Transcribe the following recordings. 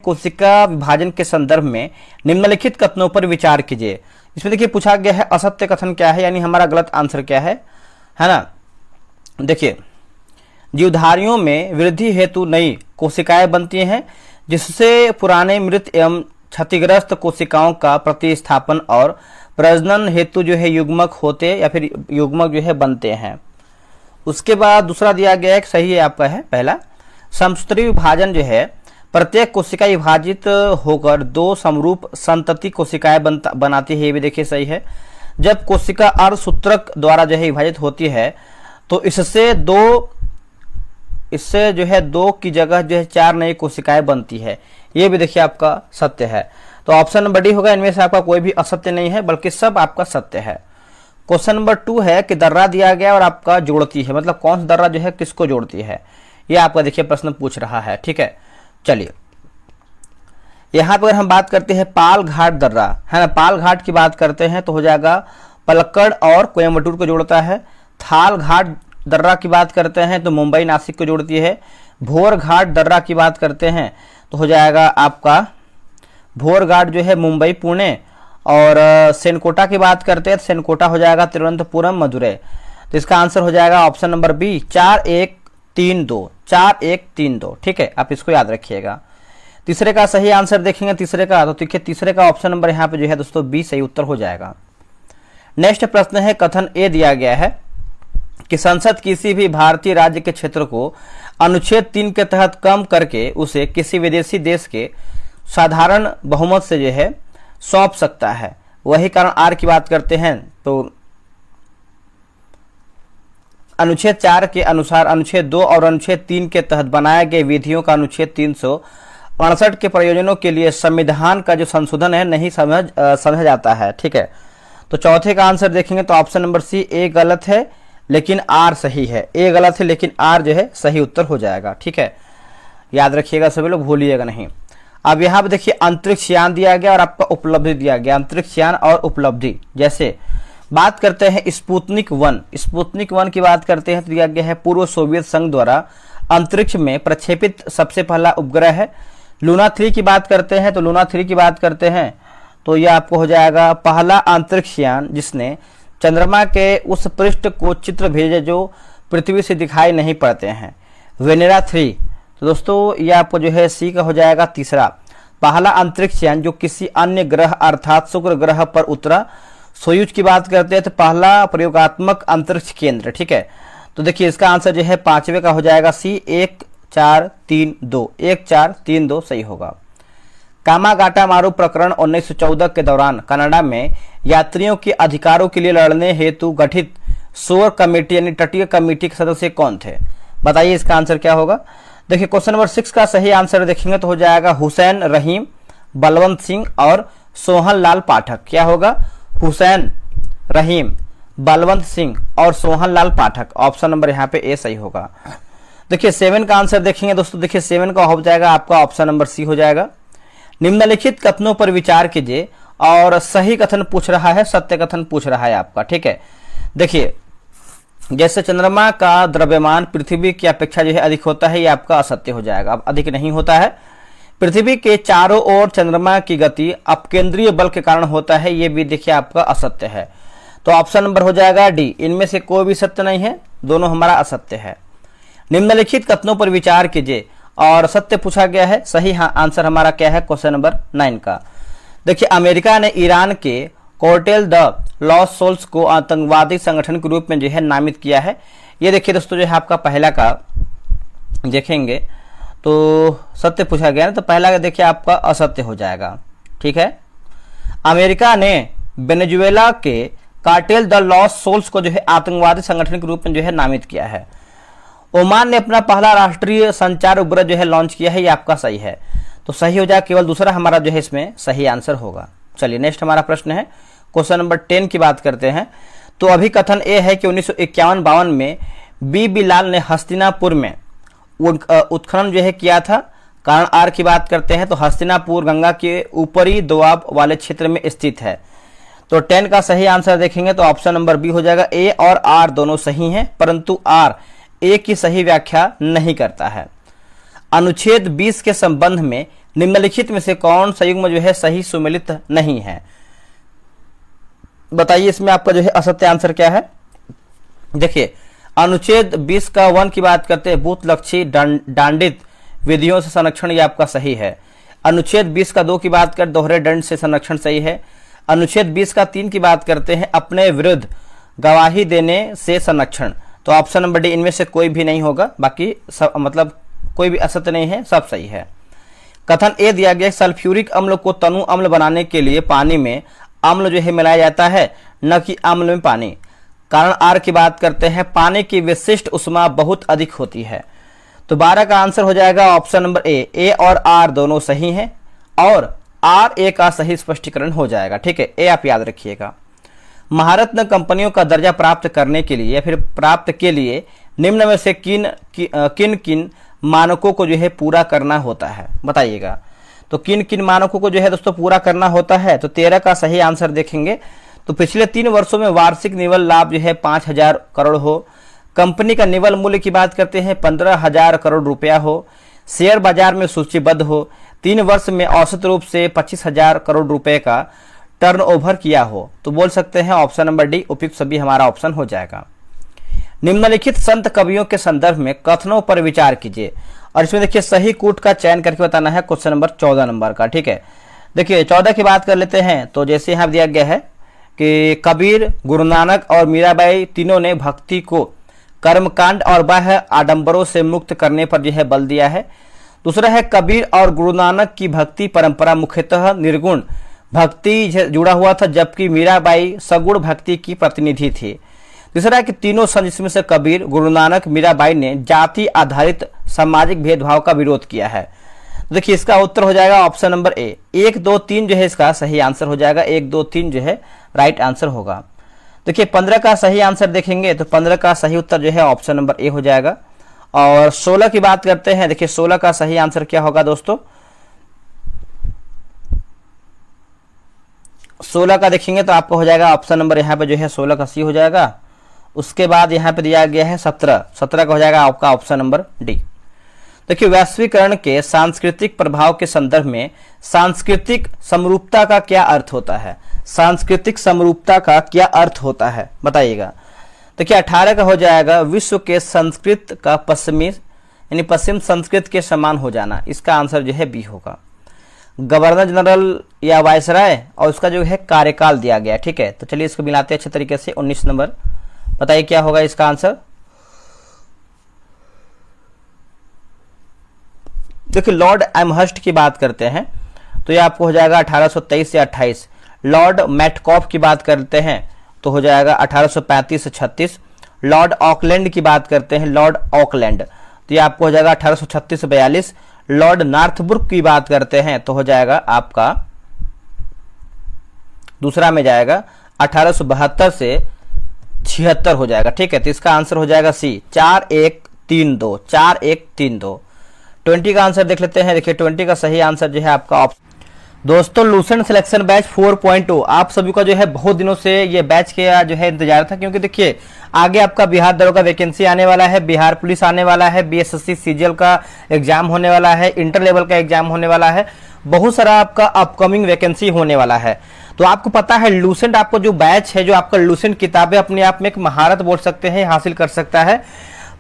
कोशिका विभाजन के संदर्भ में निम्नलिखित कथनों पर विचार कीजिए। इसमें देखिए पूछा गया है असत्य कथन क्या है, यानी हमारा गलत आंसर क्या है ना। देखिए, जीवधारियों में वृद्धि हेतु नई कोशिकाएं बनती हैं, जिससे पुराने मृत एवं क्षतिग्रस्त कोशिकाओं का प्रतिस्थापन और प्रजनन हेतु जो है युग्मक होते या फिर युग्मक जो है बनते हैं। उसके बाद दूसरा दिया गया है, सही है आपका है पहला, समसूत्री विभाजन जो है प्रत्येक कोशिका विभाजित होकर दो समरूप संतति कोशिकाएं बनाती है, ये भी देखिए सही है। जब कोशिका अर्धसूत्रक द्वारा जो है विभाजित होती है तो इससे जो है दो की जगह जो है 4 नई कोशिकाएं बनती है, ये भी देखिए आपका सत्य है। तो ऑप्शन नंबर डी होगा, इनमें से आपका कोई भी असत्य नहीं है बल्कि सब आपका सत्य है। क्वेश्चन नंबर 2 है कि दर्रा दिया गया और आपका जोड़ती है, मतलब कौन सा दर्रा जो है किसको जोड़ती है, ये आपका देखिए प्रश्न पूछ रहा है। ठीक है, चलिए यहाँ पर हम बात करते हैं पाल घाट दर्रा, है ना। पाल घाट की बात करते हैं तो हो जाएगा पलक्कड़ और कोयम्बटूर को जोड़ता है। थाल घाट दर्रा की बात करते हैं तो मुंबई नासिक को जोड़ती है। भोर घाट दर्रा की बात करते हैं तो हो जाएगा आपका भोर घाट जो है मुंबई पुणे। और सेनकोटा की बात करते हैं तो सेनकोटा हो जाएगा तिरुवनंतपुरम मदुरै। तो इसका आंसर हो जाएगा ऑप्शन नंबर बी 4132। ठीक है, आप इसको याद रखिएगा। तीसरे का सही आंसर देखेंगे तीसरे का, तो देखिए तीसरे का ऑप्शन नंबर यहाँ पे जो है दोस्तों बी सही उत्तर हो जाएगा। नेक्स्ट प्रश्न है, कथन ए दिया गया है कि संसद किसी भी भारतीय राज्य के क्षेत्र को अनुच्छेद 3 के तहत कम करके उसे किसी विदेशी देश के साधारण बहुमत से जो है सौंप सकता है। वही कारण आर की बात करते हैं तो अनुच्छेद 4 के अनुसार अनुच्छेद 2 और अनुच्छेद 3 के तहत बनाए गए विधियों का अनुच्छेद 368 के प्रयोजनों के लिए संविधान का जो संशोधन है नहीं समझा जाता है। ठीक है, तो चौथे का आंसर देखेंगे तो ऑप्शन नंबर सी ए गलत है लेकिन आर सही है। ए गलत है लेकिन आर जो है सही उत्तर हो जाएगा। ठीक है, याद रखिएगा सभी लोग, भूलिएगा नहीं। अब यहाँ पे देखिए अंतरिक्ष यान दिया गया और आपका उपलब्धि दिया गया। अंतरिक्ष यान और उपलब्धि, जैसे बात करते हैं स्पुतनिक 1 की बात करते हैं तो दिया गया है पूर्व सोवियत संघ द्वारा अंतरिक्ष में प्रक्षेपित सबसे पहला उपग्रह है। लूना 3 की बात करते हैं तो लूना 3 की बात करते हैं तो यह आपको हो जाएगा पहला अंतरिक्ष यान जिसने चंद्रमा के उस पृष्ठ को चित्र भेजे जो पृथ्वी से दिखाई नहीं पड़ते हैं। वेनेरा 3, तो दोस्तों ये आपको जो है सी का हो जाएगा तीसरा पहला अंतरिक्ष यान जो किसी अन्य ग्रह अर्थात शुक्र ग्रह पर उतरा। सोयूज की बात करते हैं तो पहला प्रयोगात्मक अंतरिक्ष केंद्र। ठीक है, तो देखिए इसका आंसर जो है 5वें का हो जाएगा सी 1432 सही होगा। कामागाटा मारू प्रकरण 1914 के दौरान कनाडा में यात्रियों के अधिकारों के लिए लड़ने हेतु गठित शोर कमेटी यानी तटीय कमेटी के सदस्य कौन थे, बताइए इसका आंसर क्या होगा। देखिए क्वेश्चन नंबर 6 का सही आंसर देखेंगे तो हो जाएगा हुसैन रहीम, बलवंत सिंह और सोहन लाल पाठक। क्या होगा, हुसैन रहीम, बलवंत सिंह और सोहन लाल पाठक। ऑप्शन नंबर यहाँ पे ए सही होगा। देखिए 7 का आंसर देखेंगे दोस्तों, देखिए 7 का हो जाएगा आपका ऑप्शन नंबर सी हो जाएगा। निम्नलिखित कथनों पर विचार कीजिए और सही कथन पूछ रहा है, सत्य कथन पूछ रहा है आपका। ठीक है, देखिए जैसे चंद्रमा का द्रव्यमान पृथ्वी की अपेक्षा जो है अधिक होता है, ये आपका असत्य हो जाएगा। अब अधिक नहीं होता है। पृथ्वी के चारों ओर चंद्रमा की गति अपकेंद्रीय बल के कारण होता है, ये भी देखिए आपका असत्य है। तो ऑप्शन नंबर हो जाएगा डी, इनमें से कोई भी सत्य नहीं है, दोनों हमारा असत्य है। निम्नलिखित कथनों पर विचार कीजिए और सत्य पूछा गया है। सही आंसर हमारा क्या है क्वेश्चन नंबर 9 का। देखिए अमेरिका ने ईरान के कार्टेल द लॉस सोल्स को आतंकवादी संगठन के रूप में जो है नामित किया है। ये देखिए दोस्तों जो है आपका पहला का देखेंगे तो सत्य पूछा गया ना, तो पहला का देखिए आपका असत्य हो जाएगा। ठीक है, अमेरिका ने वेनेजुएला के कार्टेल द लॉस सोल्स को जो है आतंकवादी संगठन के रूप में जो है नामित किया है। ओमान ने अपना पहला राष्ट्रीय संचार उपग्रह जो है लॉन्च किया है, ये आपका सही है। तो सही हो जाएगा, केवल दूसरा हमारा जो है इसमें सही आंसर होगा। चलिए नेक्स्ट हमारा प्रश्न है क्वेश्चन नंबर 10 की बात करते हैं। तो अभी कथन ए है कि 1951-52 में बी लाल ने हस्तिनापुर में उत्खनन जो है किया था। कारण आर की बात करते हैं तो हस्तिनापुर गंगा के ऊपरी दोआब वाले क्षेत्र में स्थित है। तो 10 का सही आंसर देखेंगे तो ऑप्शन नंबर बी हो जाएगा। ए और आर दोनों सही हैं, परंतु आर ए की सही व्याख्या नहीं करता है। अनुच्छेद 20 के संबंध में निम्नलिखित में से कौन संयुग्म जो है सही सुमेलित नहीं है? बताइए इसमें आपका जो है असत्य आंसर क्या है? देखिए, अनुच्छेद 20 का 1 की बात करते हैं, बूथ लक्षी डांडित विधियों से संरक्षण, ये आपका सही है। अनुच्छेद 20 का 2 की बात कर दोहरे दंड से संरक्षण, सही है। अनुच्छेद 20 का 3 की बात करते हैं, अपने विरुद्ध गवाही देने से संरक्षण, तो ऑप्शन नंबर डी इनमें से कोई भी नहीं होगा, बाकी सब मतलब कोई भी असत्य नहीं है, सब सही है। कथन ए दिया गया, सल्फ्यूरिक अम्ल को तनु अम्ल बनाने के लिए पानी में अम्ल जो है मिलाया जाता है, न कि अम्ल में पानी। कारण आर की बात करते हैं, पानी की विशिष्ट उष्मा बहुत अधिक होती है। तो 12 का आंसर हो जाएगा ऑप्शन नंबर ए और आर दोनों सही हैं, और आर ए का सही स्पष्टीकरण हो जाएगा। ठीक है, ए आप याद रखिएगा। महारत्न कंपनियों का दर्जा प्राप्त करने के लिए या फिर प्राप्त के लिए निम्न में से किन किन मानकों को जो है पूरा करना होता है? बताइएगा। तो किन किन मानकों को जो है दोस्तों पूरा करना होता है? तो 13 का सही आंसर देखेंगे तो पिछले 3 वर्षों में वार्षिक निवल लाभ जो है 5,000 करोड़ हो, कंपनी का निवल मूल्य की बात करते हैं 15,000 करोड़ रुपया हो, शेयर बाजार में सूचीबद्ध हो, 3 वर्ष में औसत रूप से 25,000 करोड़ रुपए का टर्नओवर किया हो। तो बोल सकते हैं ऑप्शन नंबर डी उपयुक्त सभी हमारा ऑप्शन हो जाएगा। निम्नलिखित संत कवियों के संदर्भ में कथनों पर विचार कीजिए, और इसमें देखिए सही कूट का चयन करके बताना है क्वेश्चन नंबर 14 नंबर का। ठीक है, देखिए 14 की बात कर लेते हैं। तो जैसे यहाँ दिया गया है कि कबीर, गुरु नानक और मीराबाई तीनों ने भक्ति को कर्मकांड और बाह्य आडंबरों से मुक्त करने पर यह बल दिया है। दूसरा है, कबीर और गुरु नानक की भक्ति परंपरा मुख्यतः निर्गुण भक्ति से जुड़ा हुआ था, जबकि मीराबाई सगुण भक्ति की प्रतिनिधि थी। तीसरा है कि तीनों संत जिसमें से कबीर, गुरु नानक, मीराबाई ने जाति आधारित सामाजिक भेदभाव का विरोध किया है। देखिए इसका उत्तर हो जाएगा ऑप्शन नंबर ए। 1, 2, 3 जो है इसका सही आंसर हो जाएगा। 1, 2, 3 जो है राइट आंसर होगा। देखिए 15 का सही आंसर देखेंगे तो 15 का सही उत्तर जो है ऑप्शन नंबर ए हो जाएगा। और 16 की बात करते हैं, देखिए 16 का सही आंसर क्या होगा दोस्तों? 16 का देखेंगे तो आपको हो जाएगा ऑप्शन नंबर यहाँ पे जो है 16 का सी हो जाएगा। उसके बाद यहाँ पे दिया गया है 17 का हो जाएगा आपका ऑप्शन नंबर डी। देखिए वैश्वीकरण के सांस्कृतिक प्रभाव के संदर्भ में सांस्कृतिक समरूपता का क्या अर्थ होता है? सांस्कृतिक समरूपता का क्या अर्थ होता है बताइएगा। देखिए 18 का हो जाएगा विश्व के संस्कृत का पश्चिम संस्कृत के समान हो जाना। इसका आंसर जो है बी होगा। गवर्नर जनरल या वायसराय और उसका जो है कार्यकाल दिया गया। ठीक है, तो चलिए इसको मिलाते हैं अच्छे तरीके से। 19 नंबर बताइए क्या होगा इसका आंसर। देखिए लॉर्ड एमहर्स्ट की बात करते हैं तो ये आपको हो जाएगा 1823 से 28। लॉर्ड मैटकॉफ की बात करते हैं तो हो जाएगा 1835 से 36। लॉर्ड ऑकलैंड की बात करते हैं, लॉर्ड ऑकलैंड, तो ये आपको हो जाएगा 1836 से 42। लॉर्ड नॉर्थब्रुक की बात करते हैं तो हो जाएगा आपका दूसरा में जाएगा 1872 से 76 हो जाएगा। ठीक है, तो इसका आंसर हो जाएगा सी 4132। 4132। 20 का आंसर देख लेते हैं। देखिए 20 का सही आंसर जो है आपका ऑप्शन। दोस्तों लूसेंट सिलेक्शन बैच 4.0 आप सभी का जो है बहुत दिनों से ये बैच के जो है इंतजार था, क्योंकि देखिए आगे आपका बिहार दरोगा वैकेंसी आने वाला है, बिहार पुलिस आने वाला है, बीएसएससी सीजीएल का एग्जाम होने वाला है, इंटर लेवल का एग्जाम होने वाला है, बहुत सारा आपका अपकमिंग वैकेंसी होने वाला है। तो आपको पता है लूसेंट आपको जो बैच है, जो आपका लूसेंट किताबें अपने आप में एक महारत बोल सकते हैं हासिल कर सकता है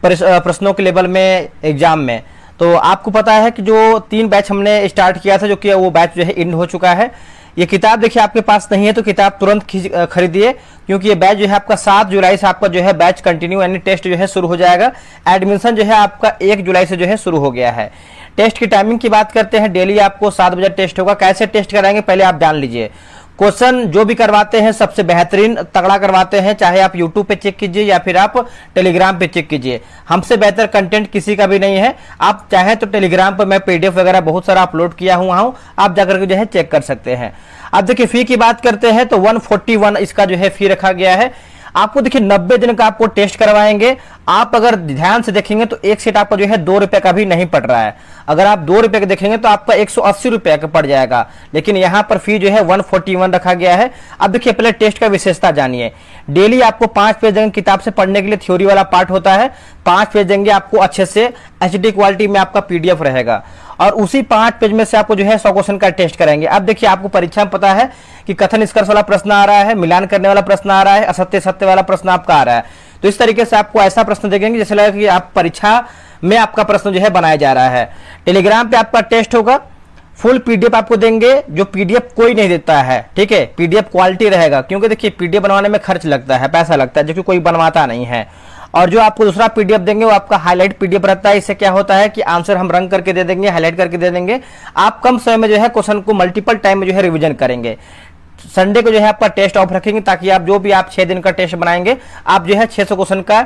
प्रश्नों के लेवल में एग्जाम में। तो आपको पता है कि जो 3 बैच हमने स्टार्ट किया था, जो कि वो बैच जो है एंड हो चुका है। ये किताब देखिए आपके पास नहीं है तो किताब तुरंत खरीदिए, क्योंकि ये बैच जो है आपका 7 जुलाई से आपका जो है बैच कंटिन्यू यानी टेस्ट जो है शुरू हो जाएगा। एडमिशन जो है आपका 1 जुलाई से जो है शुरू हो गया है। टेस्ट की टाइमिंग की बात करते हैं, डेली आपको 7 बजे टेस्ट होगा। कैसे टेस्ट कराएंगे पहले आप जान लीजिए। क्वेश्चन जो भी करवाते हैं सबसे बेहतरीन तगड़ा करवाते हैं, चाहे आप YouTube पे चेक कीजिए या फिर आप टेलीग्राम पे चेक कीजिए। हमसे बेहतर कंटेंट किसी का भी नहीं है। आप चाहे तो टेलीग्राम पर मैं PDF वगैरह बहुत सारा अपलोड किया हुआ हूं, आप जाकर के जो है चेक कर सकते हैं। अब देखिए फी की बात करते हैं तो 141 इसका जो है फी रखा गया है। आपको देखिए 90 दिन का आपको टेस्ट करवाएंगे। आप अगर ध्यान से देखेंगे तो एक सेट आपका जो है 2 रुपए का भी नहीं पड़ रहा है। अगर आप 2 रुपए का देखेंगे तो आपका 180 रुपए का पड़ जाएगा, लेकिन यहाँ पर फी जो है 141 रखा गया है। अब देखिए पहले टेस्ट का विशेषता जानिए। डेली आपको 5 पेज देंगे किताब से पढ़ने के लिए, थ्योरी वाला पार्ट होता है। 5 पेज देंगे आपको अच्छे से HD क्वालिटी में आपका PDF रहेगा। और उसी 5 पेज में से आपको जो है 100 क्वेश्चन का टेस्ट कराएंगे। अब देखिए आपको परीक्षा में पता है कि कथन निष्कर्ष वाला प्रश्न आ रहा है, मिलान करने वाला प्रश्न आ रहा है, असत्य सत्य वाला प्रश्न आपका आ रहा है। तो इस तरीके से आपको ऐसा प्रश्न देखेंगे जैसे लगेगा कि आप परीक्षा में आपका प्रश्न जो है बनाया जा रहा है। टेलीग्राम पे आपका टेस्ट होगा, फुल पीडीएफ आपको देंगे, जो पीडीएफ कोई नहीं देता है, ठीक है। पीडीएफ क्वालिटी रहेगा, क्योंकि देखिए पीडीएफ बनवाने में खर्च लगता है, पैसा लगता है, जो कि कोई बनवाता नहीं है। और जो आपको दूसरा पीडीएफ देंगे वो आपका हाईलाइट पीडीएफ रहता है। इससे क्या होता है कि आंसर हम रंग करके दे देंगे, हाईलाइट करके दे देंगे, आप कम समय में जो है क्वेश्चन को मल्टीपल टाइम में जो है रिवीजन करेंगे। संडे को जो है आपका टेस्ट ऑफ रखेंगे, ताकि आप जो भी आप 6 दिन का टेस्ट बनाएंगे, आप जो है 600 क्वेश्चन का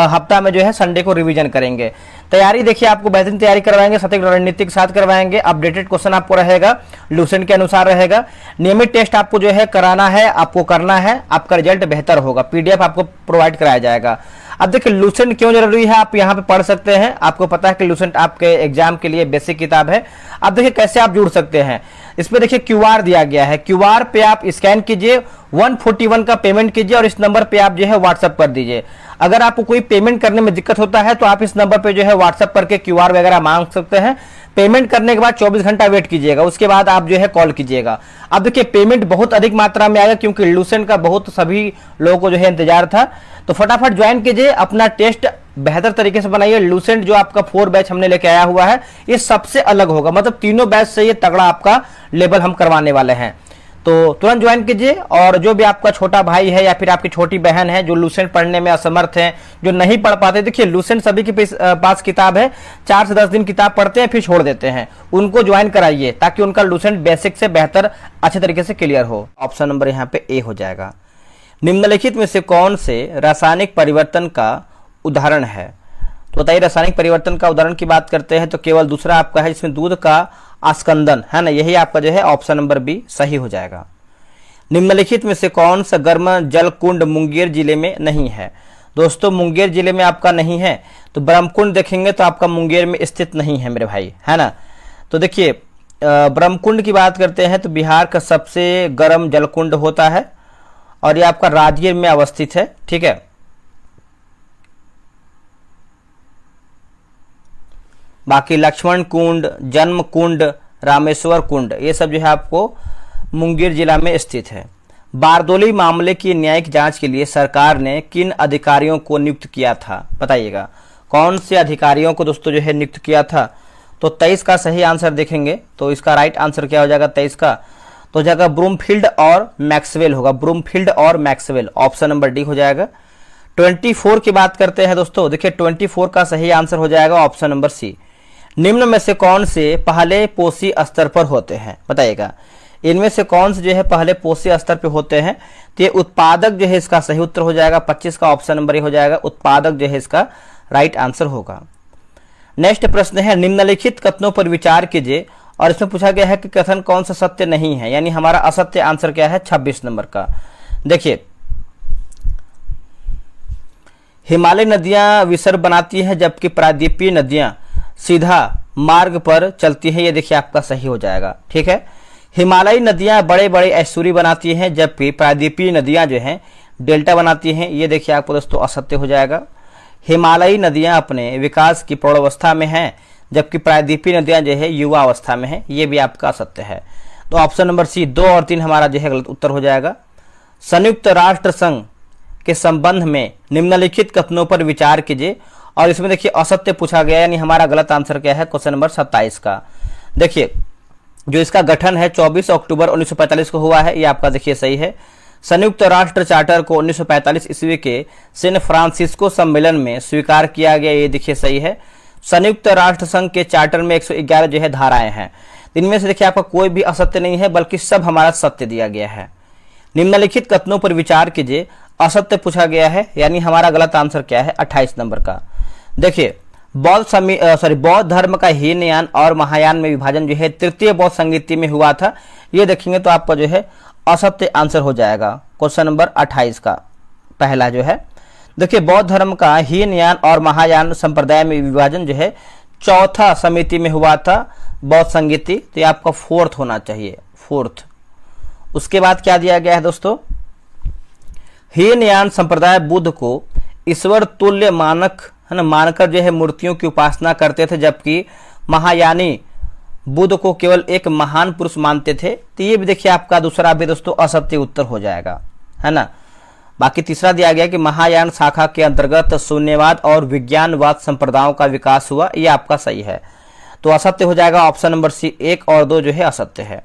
हफ्ता में जो है संडे को रिवीजन करेंगे। तैयारी देखिए आपको बेहतरीन तैयारी करवाएंगे, सटीक रणनीति के साथ करवाएंगे, अपडेटेड क्वेश्चन आपको रहेगा, लूसेंट के अनुसार रहेगा। नियमित टेस्ट आपको जो है कराना है, आपको करना है, आपका रिजल्ट बेहतर होगा। पीडीएफ आपको प्रोवाइड कराया जाएगा। अब देखिए लूसेंट क्यों जरूरी है, आप यहाँ पे पढ़ सकते हैं। आपको पता है कि लूसेंट आपके एग्जाम के लिए बेसिक किताब है। अब देखिए कैसे आप जुड़ सकते हैं, इसमें देखिए क्यूआर दिया गया है, क्यूआर पे आप स्कैन कीजिए, 141 का पेमेंट कीजिए और इस नंबर पे आप जो है व्हाट्सएप कर दीजिए। अगर आपको कोई पेमेंट करने में दिक्कत होता है तो आप इस नंबर पे जो है व्हाट्सएप करके क्यूआर वगैरह मांग सकते हैं। पेमेंट करने के बाद 24 घंटा वेट कीजिएगा, उसके बाद आप जो है कॉल कीजिएगा। अब देखिए पेमेंट बहुत अधिक मात्रा में आएगा, क्योंकि लूसेंट का बहुत सभी लोगों को जो है इंतजार था। तो फटाफट ज्वाइन कीजिए, अपना टेस्ट बेहतर तरीके से बनाइए। लूसेंट जो आपका 4 बैच हमने लेके आया हुआ है, ये सबसे अलग होगा, मतलब तीनों बैच से ये तगड़ा आपका लेवल हम करवाने वाले हैं। तो तुरंत ज्वाइन कीजिए। और जो भी आपका छोटा भाई है या फिर आपकी छोटी बहन है जो लूसेंट पढ़ने में असमर्थ है, जो नहीं पढ़ पाते, देखिए लूसेंट सभी के पास किताब है, 4 से 10 दिन किताब पढ़ते हैं फिर छोड़ देते हैं, उनको ज्वाइन कराइए ताकि उनका लूसेंट बेसिक से बेहतर अच्छे तरीके से क्लियर हो। ऑप्शन नंबर यहाँ पे ए हो जाएगा। निम्नलिखित में से कौन से रासायनिक परिवर्तन का उदाहरण है? तो बताइए, रासायनिक परिवर्तन का उदाहरण की बात करते हैं तो केवल दूसरा आपका है, जिसमें दूध का आस्कंदन है ना, यही आपका जो है ऑप्शन नंबर बी सही हो जाएगा। निम्नलिखित में से कौन सा गर्म जल कुंड मुंगेर जिले में नहीं है? दोस्तों मुंगेर जिले में आपका नहीं है, तो ब्रह्मकुंड देखेंगे तो आपका मुंगेर में स्थित नहीं है मेरे भाई, है ना। तो देखिए ब्रह्मकुंड की बात करते हैं तो बिहार का सबसे गर्म जलकुंड होता है और ये आपका राजगीर में अवस्थित है, ठीक है। बाकी लक्ष्मण कुंड, जन्म कुंड, रामेश्वर कुंड, ये सब जो है आपको मुंगेर जिला में स्थित है। बारदोली मामले की न्यायिक जांच के लिए सरकार ने किन अधिकारियों को नियुक्त किया था? बताइएगा कौन से अधिकारियों को दोस्तों जो है नियुक्त किया था? तो 23 का सही आंसर देखेंगे तो इसका राइट आंसर क्या हो जाएगा 23 का? तो जाएगा ब्रूमफील्ड और मैक्सवेल होगा, ब्रूमफील्ड और मैक्सवेल, ऑप्शन नंबर डी हो जाएगा। 24 की बात करते हैं दोस्तों, देखिए 24 का सही आंसर हो जाएगा ऑप्शन नंबर सी। निम्न में से कौन से पहले पोषी स्तर पर होते हैं? बताइएगा इनमें से कौन से जो है पहले पोषी स्तर पर होते हैं? तो ये उत्पादक जो है इसका सही उत्तर हो जाएगा, 25 का ऑप्शन नंबर ए हो जाएगा, उत्पादक जो है इसका राइट आंसर होगा। नेक्स्ट प्रश्न है, निम्नलिखित कथनों पर विचार कीजिए और इसमें पूछा गया है कि कथन कौन सा सत्य नहीं है, यानी हमारा असत्य आंसर क्या है 26 नंबर का। देखिए हिमालय नदियां विसर्ग बनाती हैं जबकि प्रायद्वीपीय नदियां सीधा मार्ग पर चलती हैं, ये देखिए आपका सही हो जाएगा, ठीक है। हिमालयी नदियां बड़े बड़े एस्चुरी बनाती हैं जबकि प्रायद्वीपीय नदियां जो हैं डेल्टा बनाती हैं, ये देखिए आपको दोस्तों असत्य हो जाएगा। हिमालयी नदियां अपने विकास की प्रौढ़ावस्था में हैं जबकि प्रायद्वीपीय नदियां जो है युवा अवस्था में है, ये भी आपका असत्य है। तो ऑप्शन नंबर सी 2 और 3 हमारा जो है गलत उत्तर हो जाएगा। संयुक्त राष्ट्र संघ के संबंध में निम्नलिखित कथनों पर विचार कीजिए और इसमें देखिए असत्य पूछा गया, यानी हमारा गलत आंसर क्या है क्वेश्चन नंबर 27 का। देखिए जो इसका गठन है 24 अक्टूबर 1945 को हुआ है, ये आपका देखिए सही है। संयुक्त राष्ट्र चार्टर को 1945 ईस्वी के सैन फ्रांसिस्को सम्मेलन में स्वीकार किया गया, ये देखिए सही है। संयुक्त राष्ट्र संघ के चार्टर में 111 जो है धाराएं हैं, इनमें से देखिए आपका कोई भी असत्य नहीं है बल्कि सब हमारा सत्य दिया गया है। निम्नलिखित कथनों पर विचार कीजिए, असत्य पूछा गया है, यानी हमारा गलत आंसर क्या है 28 नंबर का। देखिए बौद्ध धर्म का हीनयान और महायान में विभाजन जो है तृतीय बौद्ध संगीति में हुआ था, ये देखेंगे तो आपका जो है असत्य आंसर हो जाएगा क्वेश्चन नंबर 28 का पहला जो है। देखिए बौद्ध धर्म का हीनयान और महायान संप्रदाय में विभाजन जो है चौथा समिति में हुआ था बौद्ध संगीति, तो ये आपका 4th होना चाहिए, 4th। उसके बाद क्या दिया गया है दोस्तों, हीनयान संप्रदाय बुद्ध को ईश्वर तुल्य मानक है ना, मानकर जो है मूर्तियों की उपासना करते थे, जबकि महायानी बुद्ध को केवल एक महान पुरुष मानते थे। तो ये भी देखिए आपका दूसरा भी दोस्तों असत्य उत्तर हो जाएगा, है ना। बाकी तीसरा दिया गया कि महायान शाखा के अंतर्गत शून्यवाद और विज्ञानवाद संप्रदायों का विकास हुआ, ये आपका सही है। तो असत्य हो जाएगा ऑप्शन नंबर सी, 1 और 2 जो है असत्य है।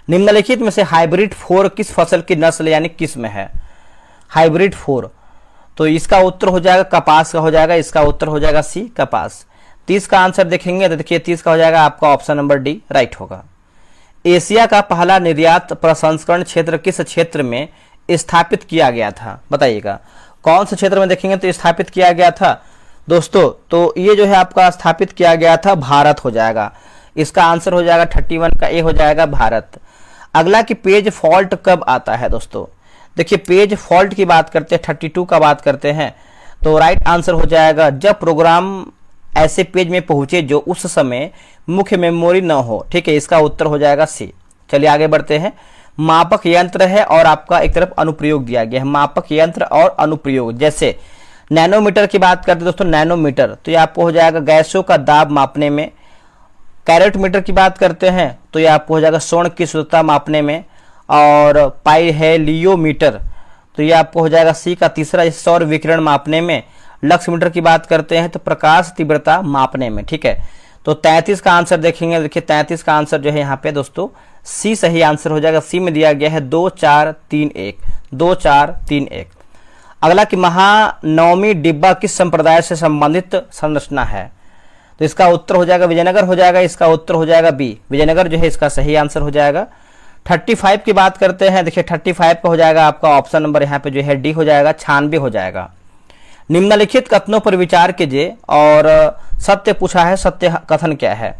निम्नलिखित में से हाइब्रिड 4 किस फसल की नस्ल यानी किस्म है? हाइब्रिड 4, तो इसका उत्तर हो जाएगा कपास का हो जाएगा, इसका उत्तर हो जाएगा सी कपास। 30 का आंसर देखेंगे तो देखिए 30 का हो जाएगा आपका ऑप्शन नंबर डी राइट होगा। एशिया का पहला निर्यात प्रसंस्करण क्षेत्र किस क्षेत्र में स्थापित किया गया था? बताइएगा कौन से क्षेत्र में देखेंगे तो स्थापित किया गया था दोस्तों। तो ये जो है आपका स्थापित किया गया था भारत हो जाएगा, इसका आंसर हो जाएगा 31 का ए हो जाएगा भारत। अगला कि पेज फॉल्ट कब आता है दोस्तों? देखिए पेज फॉल्ट की बात करते हैं, 32 का बात करते हैं, तो राइट आंसर हो जाएगा जब प्रोग्राम ऐसे पेज में पहुंचे जो उस समय मुख्य मेमोरी न हो। ठीक है, इसका उत्तर हो जाएगा सी। चलिए आगे बढ़ते हैं। मापक यंत्र है और आपका एक तरफ अनुप्रयोग दिया गया है। मापक यंत्र और अनुप्रयोग, जैसे नैनोमीटर की बात करते हैं दोस्तों, नैनोमीटर तो ये आपको हो जाएगा गैसों का दाब मापने में। कैरेट मीटर की बात करते हैं तो ये आपको हो जाएगा स्वर्ण की शुद्धता मापने में। और पाई है लियोमीटर, तो ये आपको हो जाएगा सी का तीसरा, सौर विकिरण मापने में। लक्स मीटर की बात करते हैं तो प्रकाश तीव्रता मापने में। ठीक है, तो 33 का आंसर देखेंगे, देखिए 33 का आंसर जो है यहाँ पे दोस्तों सी सही आंसर हो जाएगा। सी में दिया गया है 2 4 3 1, 2 4 3 1। अगला कि महानवमी डिब्बा किस संप्रदाय से संबंधित संरचना है? तो इसका उत्तर हो जाएगा विजयनगर हो जाएगा, इसका उत्तर हो जाएगा बी विजयनगर जो है इसका सही आंसर हो जाएगा। 35 की बात करते हैं, देखिए 35 का हो जाएगा आपका ऑप्शन नंबर यहाँ पे जो है डी हो जाएगा, 96 हो जाएगा। निम्नलिखित कथनों पर विचार कीजिए और सत्य पूछा है, सत्य कथन क्या है?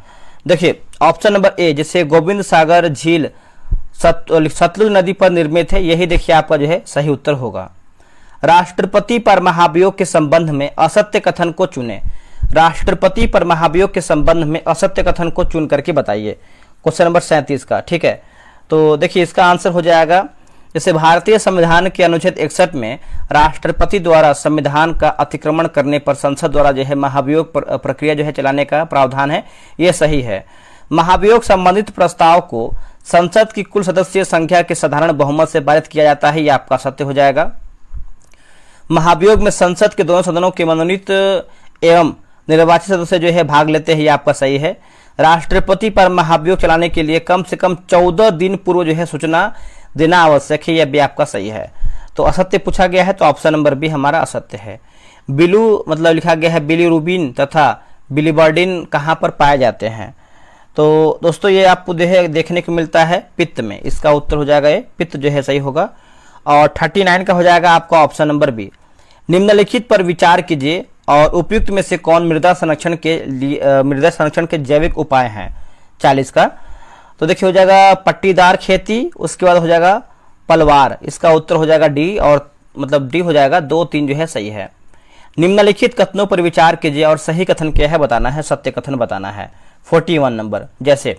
देखिए ऑप्शन नंबर ए, जैसे गोविंद सागर झील सतलुज नदी पर निर्मित है, यही देखिए आपका जो है सही उत्तर होगा। राष्ट्रपति पर महाभियोग के संबंध में असत्य कथन को चुने। राष्ट्रपति पर महाभियोग के संबंध में असत्य कथन को चुन करके बताइए, क्वेश्चन नंबर 37 का। ठीक है, तो देखिए इसका आंसर हो जाएगा, जैसे भारतीय संविधान के अनुच्छेद 61 में राष्ट्रपति द्वारा संविधान का अतिक्रमण करने पर संसद द्वारा जो है महाभियोग प्रक्रिया जो है चलाने का प्रावधान है, यह सही है। महाभियोग संबंधित प्रस्ताव को संसद की कुल सदस्यीय संख्या के साधारण बहुमत से पारित किया जाता है, यह आपका सत्य हो जाएगा। महाभियोग में संसद के दोनों सदनों के मनोनीत एवं निर्वाचित सदस्य जो है भाग लेते हैं, यह आपका सही है। राष्ट्रपति पर महाभियोग चलाने के लिए कम से कम 14 दिन पूर्व जो है सूचना देना आवश्यक है, यह भी आपका सही है। तो असत्य पूछा गया है तो ऑप्शन नंबर बी हमारा असत्य है। बिलू मतलब लिखा गया है बिलीरुबिन तथा बिलीबर्डिन कहाँ पर पाए जाते हैं? तो दोस्तों ये आपको जो है देखने को मिलता है पित्त में, इसका उत्तर हो जाएगा ये पित्त जो है सही होगा। और 39 का हो जाएगा आपका ऑप्शन नंबर बी। निम्नलिखित पर विचार कीजिए और उपयुक्त में से कौन मृदा संरक्षण के जैविक उपाय हैं? 40 का, तो देखिए हो जाएगा पट्टीदार खेती, उसके बाद हो जाएगा पलवार, इसका उत्तर हो जाएगा डी, और मतलब डी हो जाएगा 2 3 जो है सही है। निम्नलिखित कथनों पर विचार कीजिए और सही कथन क्या है बताना है, सत्य कथन बताना है। 41 नंबर, जैसे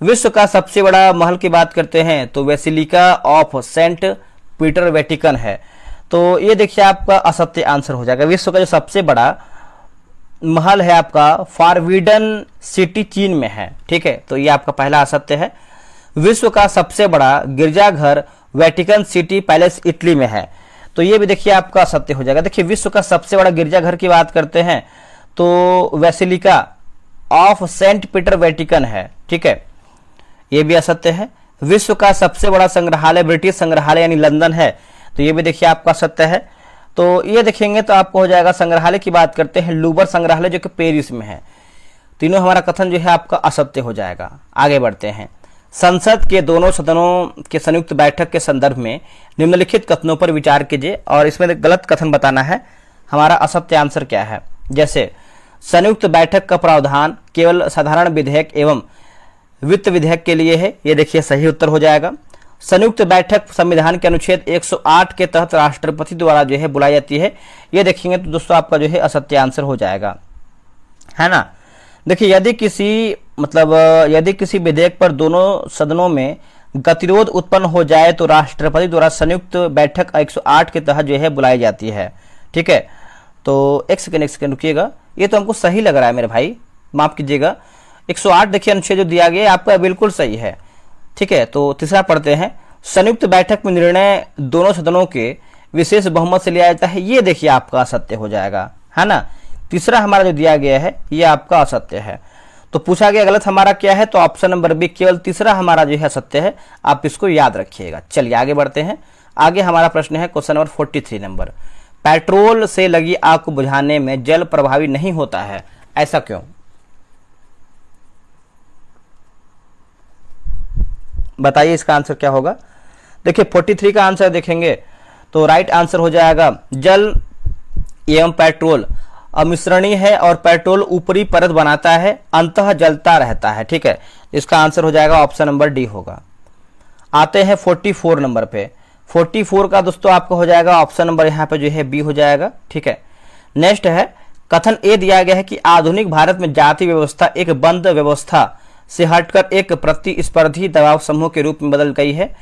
विश्व का सबसे बड़ा महल की बात करते हैं तो basilica of saint Peter Vatican है, तो ये देखिए आपका असत्य आंसर हो जाएगा। विश्व का जो सबसे बड़ा महल है आपका फारवीडन सिटी चीन में है। ठीक है, तो ये आपका पहला असत्य है। विश्व का सबसे बड़ा गिरजाघर वेटिकन सिटी पैलेस इटली में है, तो ये भी देखिए आपका असत्य हो जाएगा। देखिए विश्व का सबसे बड़ा गिरजाघर की बात करते हैं तो basilica of saint Peter Vatican है। ठीक है, ये भी असत्य है। विश्व का सबसे बड़ा संग्रहालय ब्रिटिश संग्रहालय यानी लंदन है, तो ये भी देखिए आपका सत्य है। तो ये देखेंगे तो आपको हो जाएगा, संग्रहालय की बात करते हैं लूवर संग्रहालय जो कि पेरिस में है। तीनों हमारा कथन जो है आपका असत्य हो जाएगा। आगे बढ़ते हैं। संसद के दोनों सदनों के संयुक्त बैठक के संदर्भ में निम्नलिखित कथनों पर विचार कीजिए और इसमें गलत कथन बताना है, हमारा असत्य आंसर क्या है। जैसे संयुक्त बैठक का प्रावधान केवल साधारण विधेयक एवं वित्त विधेयक के लिए है, ये देखिए सही उत्तर हो जाएगा। संयुक्त बैठक संविधान के अनुच्छेद 108 के तहत राष्ट्रपति द्वारा जो है बुलाई जाती है, ये देखेंगे तो दोस्तों आपका जो है असत्य आंसर हो जाएगा, है ना। देखिए यदि किसी विधेयक पर दोनों सदनों में गतिरोध उत्पन्न हो जाए तो राष्ट्रपति द्वारा संयुक्त बैठक 108 के तहत जो है बुलाई जाती है। ठीक है, तो एक सेकेंड रुकिएगा, ये तो हमको सही लग रहा है मेरे भाई, माफ कीजिएगा। 108 देखिए अनुच्छेद जो दिया गया आपका बिल्कुल सही है। ठीक है, तो तीसरा पढ़ते हैं। संयुक्त बैठक में निर्णय दोनों सदनों के विशेष बहुमत से लिया जाता है, ये देखिए आपका असत्य हो जाएगा, है ना। तीसरा हमारा जो दिया गया है ये आपका असत्य है। तो पूछा गया गलत हमारा क्या है, तो ऑप्शन नंबर बी केवल तीसरा हमारा जो है सत्य है, आप इसको याद रखिएगा। चलिए आगे बढ़ते हैं। आगे हमारा प्रश्न है क्वेश्चन नंबर 43 नंबर, पेट्रोल से लगी आग को बुझाने में जल प्रभावी नहीं होता है, ऐसा क्यों? बताइए इसका आंसर क्या होगा। देखिए 43 का आंसर देखेंगे तो राइट आंसर हो जाएगा जल एवं पेट्रोल अमिश्रणीय है और पेट्रोल ऊपरी परत बनाता है, अंततः जलता रहता है। ठीक है, इसका आंसर हो जाएगा ऑप्शन नंबर डी होगा। आते हैं 44 नंबर पे। 44 का दोस्तों आपको हो जाएगा ऑप्शन नंबर यहाँ पे जो है बी हो जाएगा। ठीक है, नेक्स्ट है कथन ए दिया गया है कि आधुनिक भारत में जाति व्यवस्था एक बंद व्यवस्था से हटकर एक प्रतिस्पर्धी दबाव समूह के रूप में बदल गई है।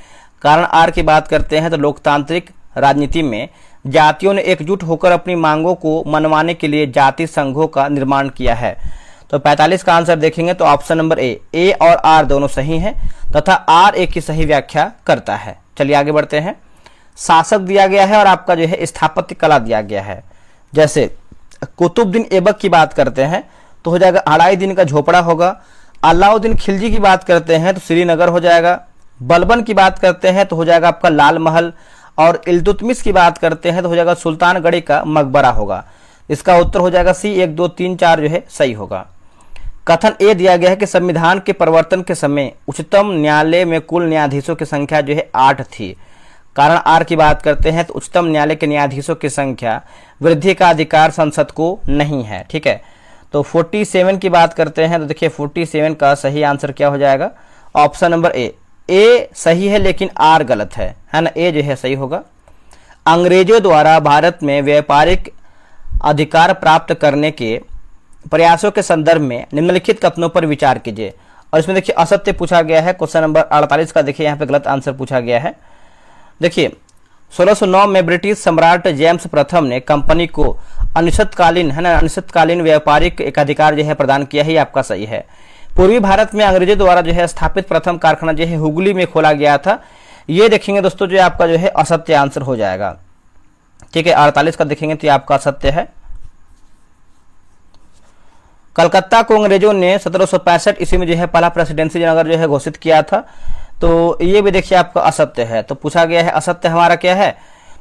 कारण आर की बात करते हैं तो लोकतांत्रिक राजनीति में जातियों ने एकजुट होकर अपनी मांगों को मनवाने के लिए जाति संघों का निर्माण किया है। तो 45 का आंसर देखेंगे तो ऑप्शन नंबर ए और आर दोनों सही हैं तथा आर ए की सही व्याख्या करता है। चलिए आगे बढ़ते हैं। शासक दिया गया है और आपका जो है स्थापत्य कला दिया गया है। जैसे कुतुबुद्दीन ऐबक की बात करते हैं तो हो जाएगा अलाउद्दीन का झोपड़ा होगा। अलाउद्दीन खिलजी की बात करते हैं तो श्रीनगर हो जाएगा। बलबन की बात करते हैं तो हो जाएगा आपका लाल महल। और इल्तुतमिश की बात करते हैं तो हो जाएगा सुल्तानगढ़ी का मकबरा होगा। इसका उत्तर हो जाएगा सी 1 2 3 4 जो है सही होगा। कथन ए दिया गया है कि संविधान के परिवर्तन के समय उच्चतम न्यायालय में कुल न्यायाधीशों की संख्या जो है 8 थी। कारण आर की बात करते हैं तो उच्चतम न्यायालय के न्यायाधीशों की संख्या वृद्धि का अधिकार संसद को नहीं है। ठीक है, तो 47 की बात करते हैं तो देखिए 47 का सही आंसर क्या हो जाएगा, ऑप्शन नंबर ए सही है लेकिन आर गलत है ना। ए जो है सही होगा। अंग्रेजों द्वारा भारत में व्यापारिक अधिकार प्राप्त करने के प्रयासों के संदर्भ में निम्नलिखित कथनों पर विचार कीजिए। और इसमें देखिए असत्य पूछा गया है। क्वेश्चन नंबर 48 का देखिए यहाँ पे गलत आंसर पूछा गया है। देखिए 1609 में ब्रिटिश सम्राट जेम्स प्रथम ने कंपनी को अनिश्चितकालीन है ना अनिश्चितकालीन व्यापारिक एकाधिकार जो है प्रदान किया है, ये आपका सही है। पूर्वी भारत में अंग्रेजों द्वारा जो है स्थापित प्रथम कारखाना जो है हुगली में खोला गया था, ये देखेंगे दोस्तों जो आपका जो है असत्य आंसर हो जाएगा। ठीक है, 48 का देखेंगे तो ये आपका असत्य है। कलकत्ता को अंग्रेजों ने 1765 ईस्वी में जो है पहला प्रेसिडेंसी नगर जो है घोषित किया था, तो ये भी देखिए आपका असत्य है। तो पूछा गया है असत्य हमारा क्या है,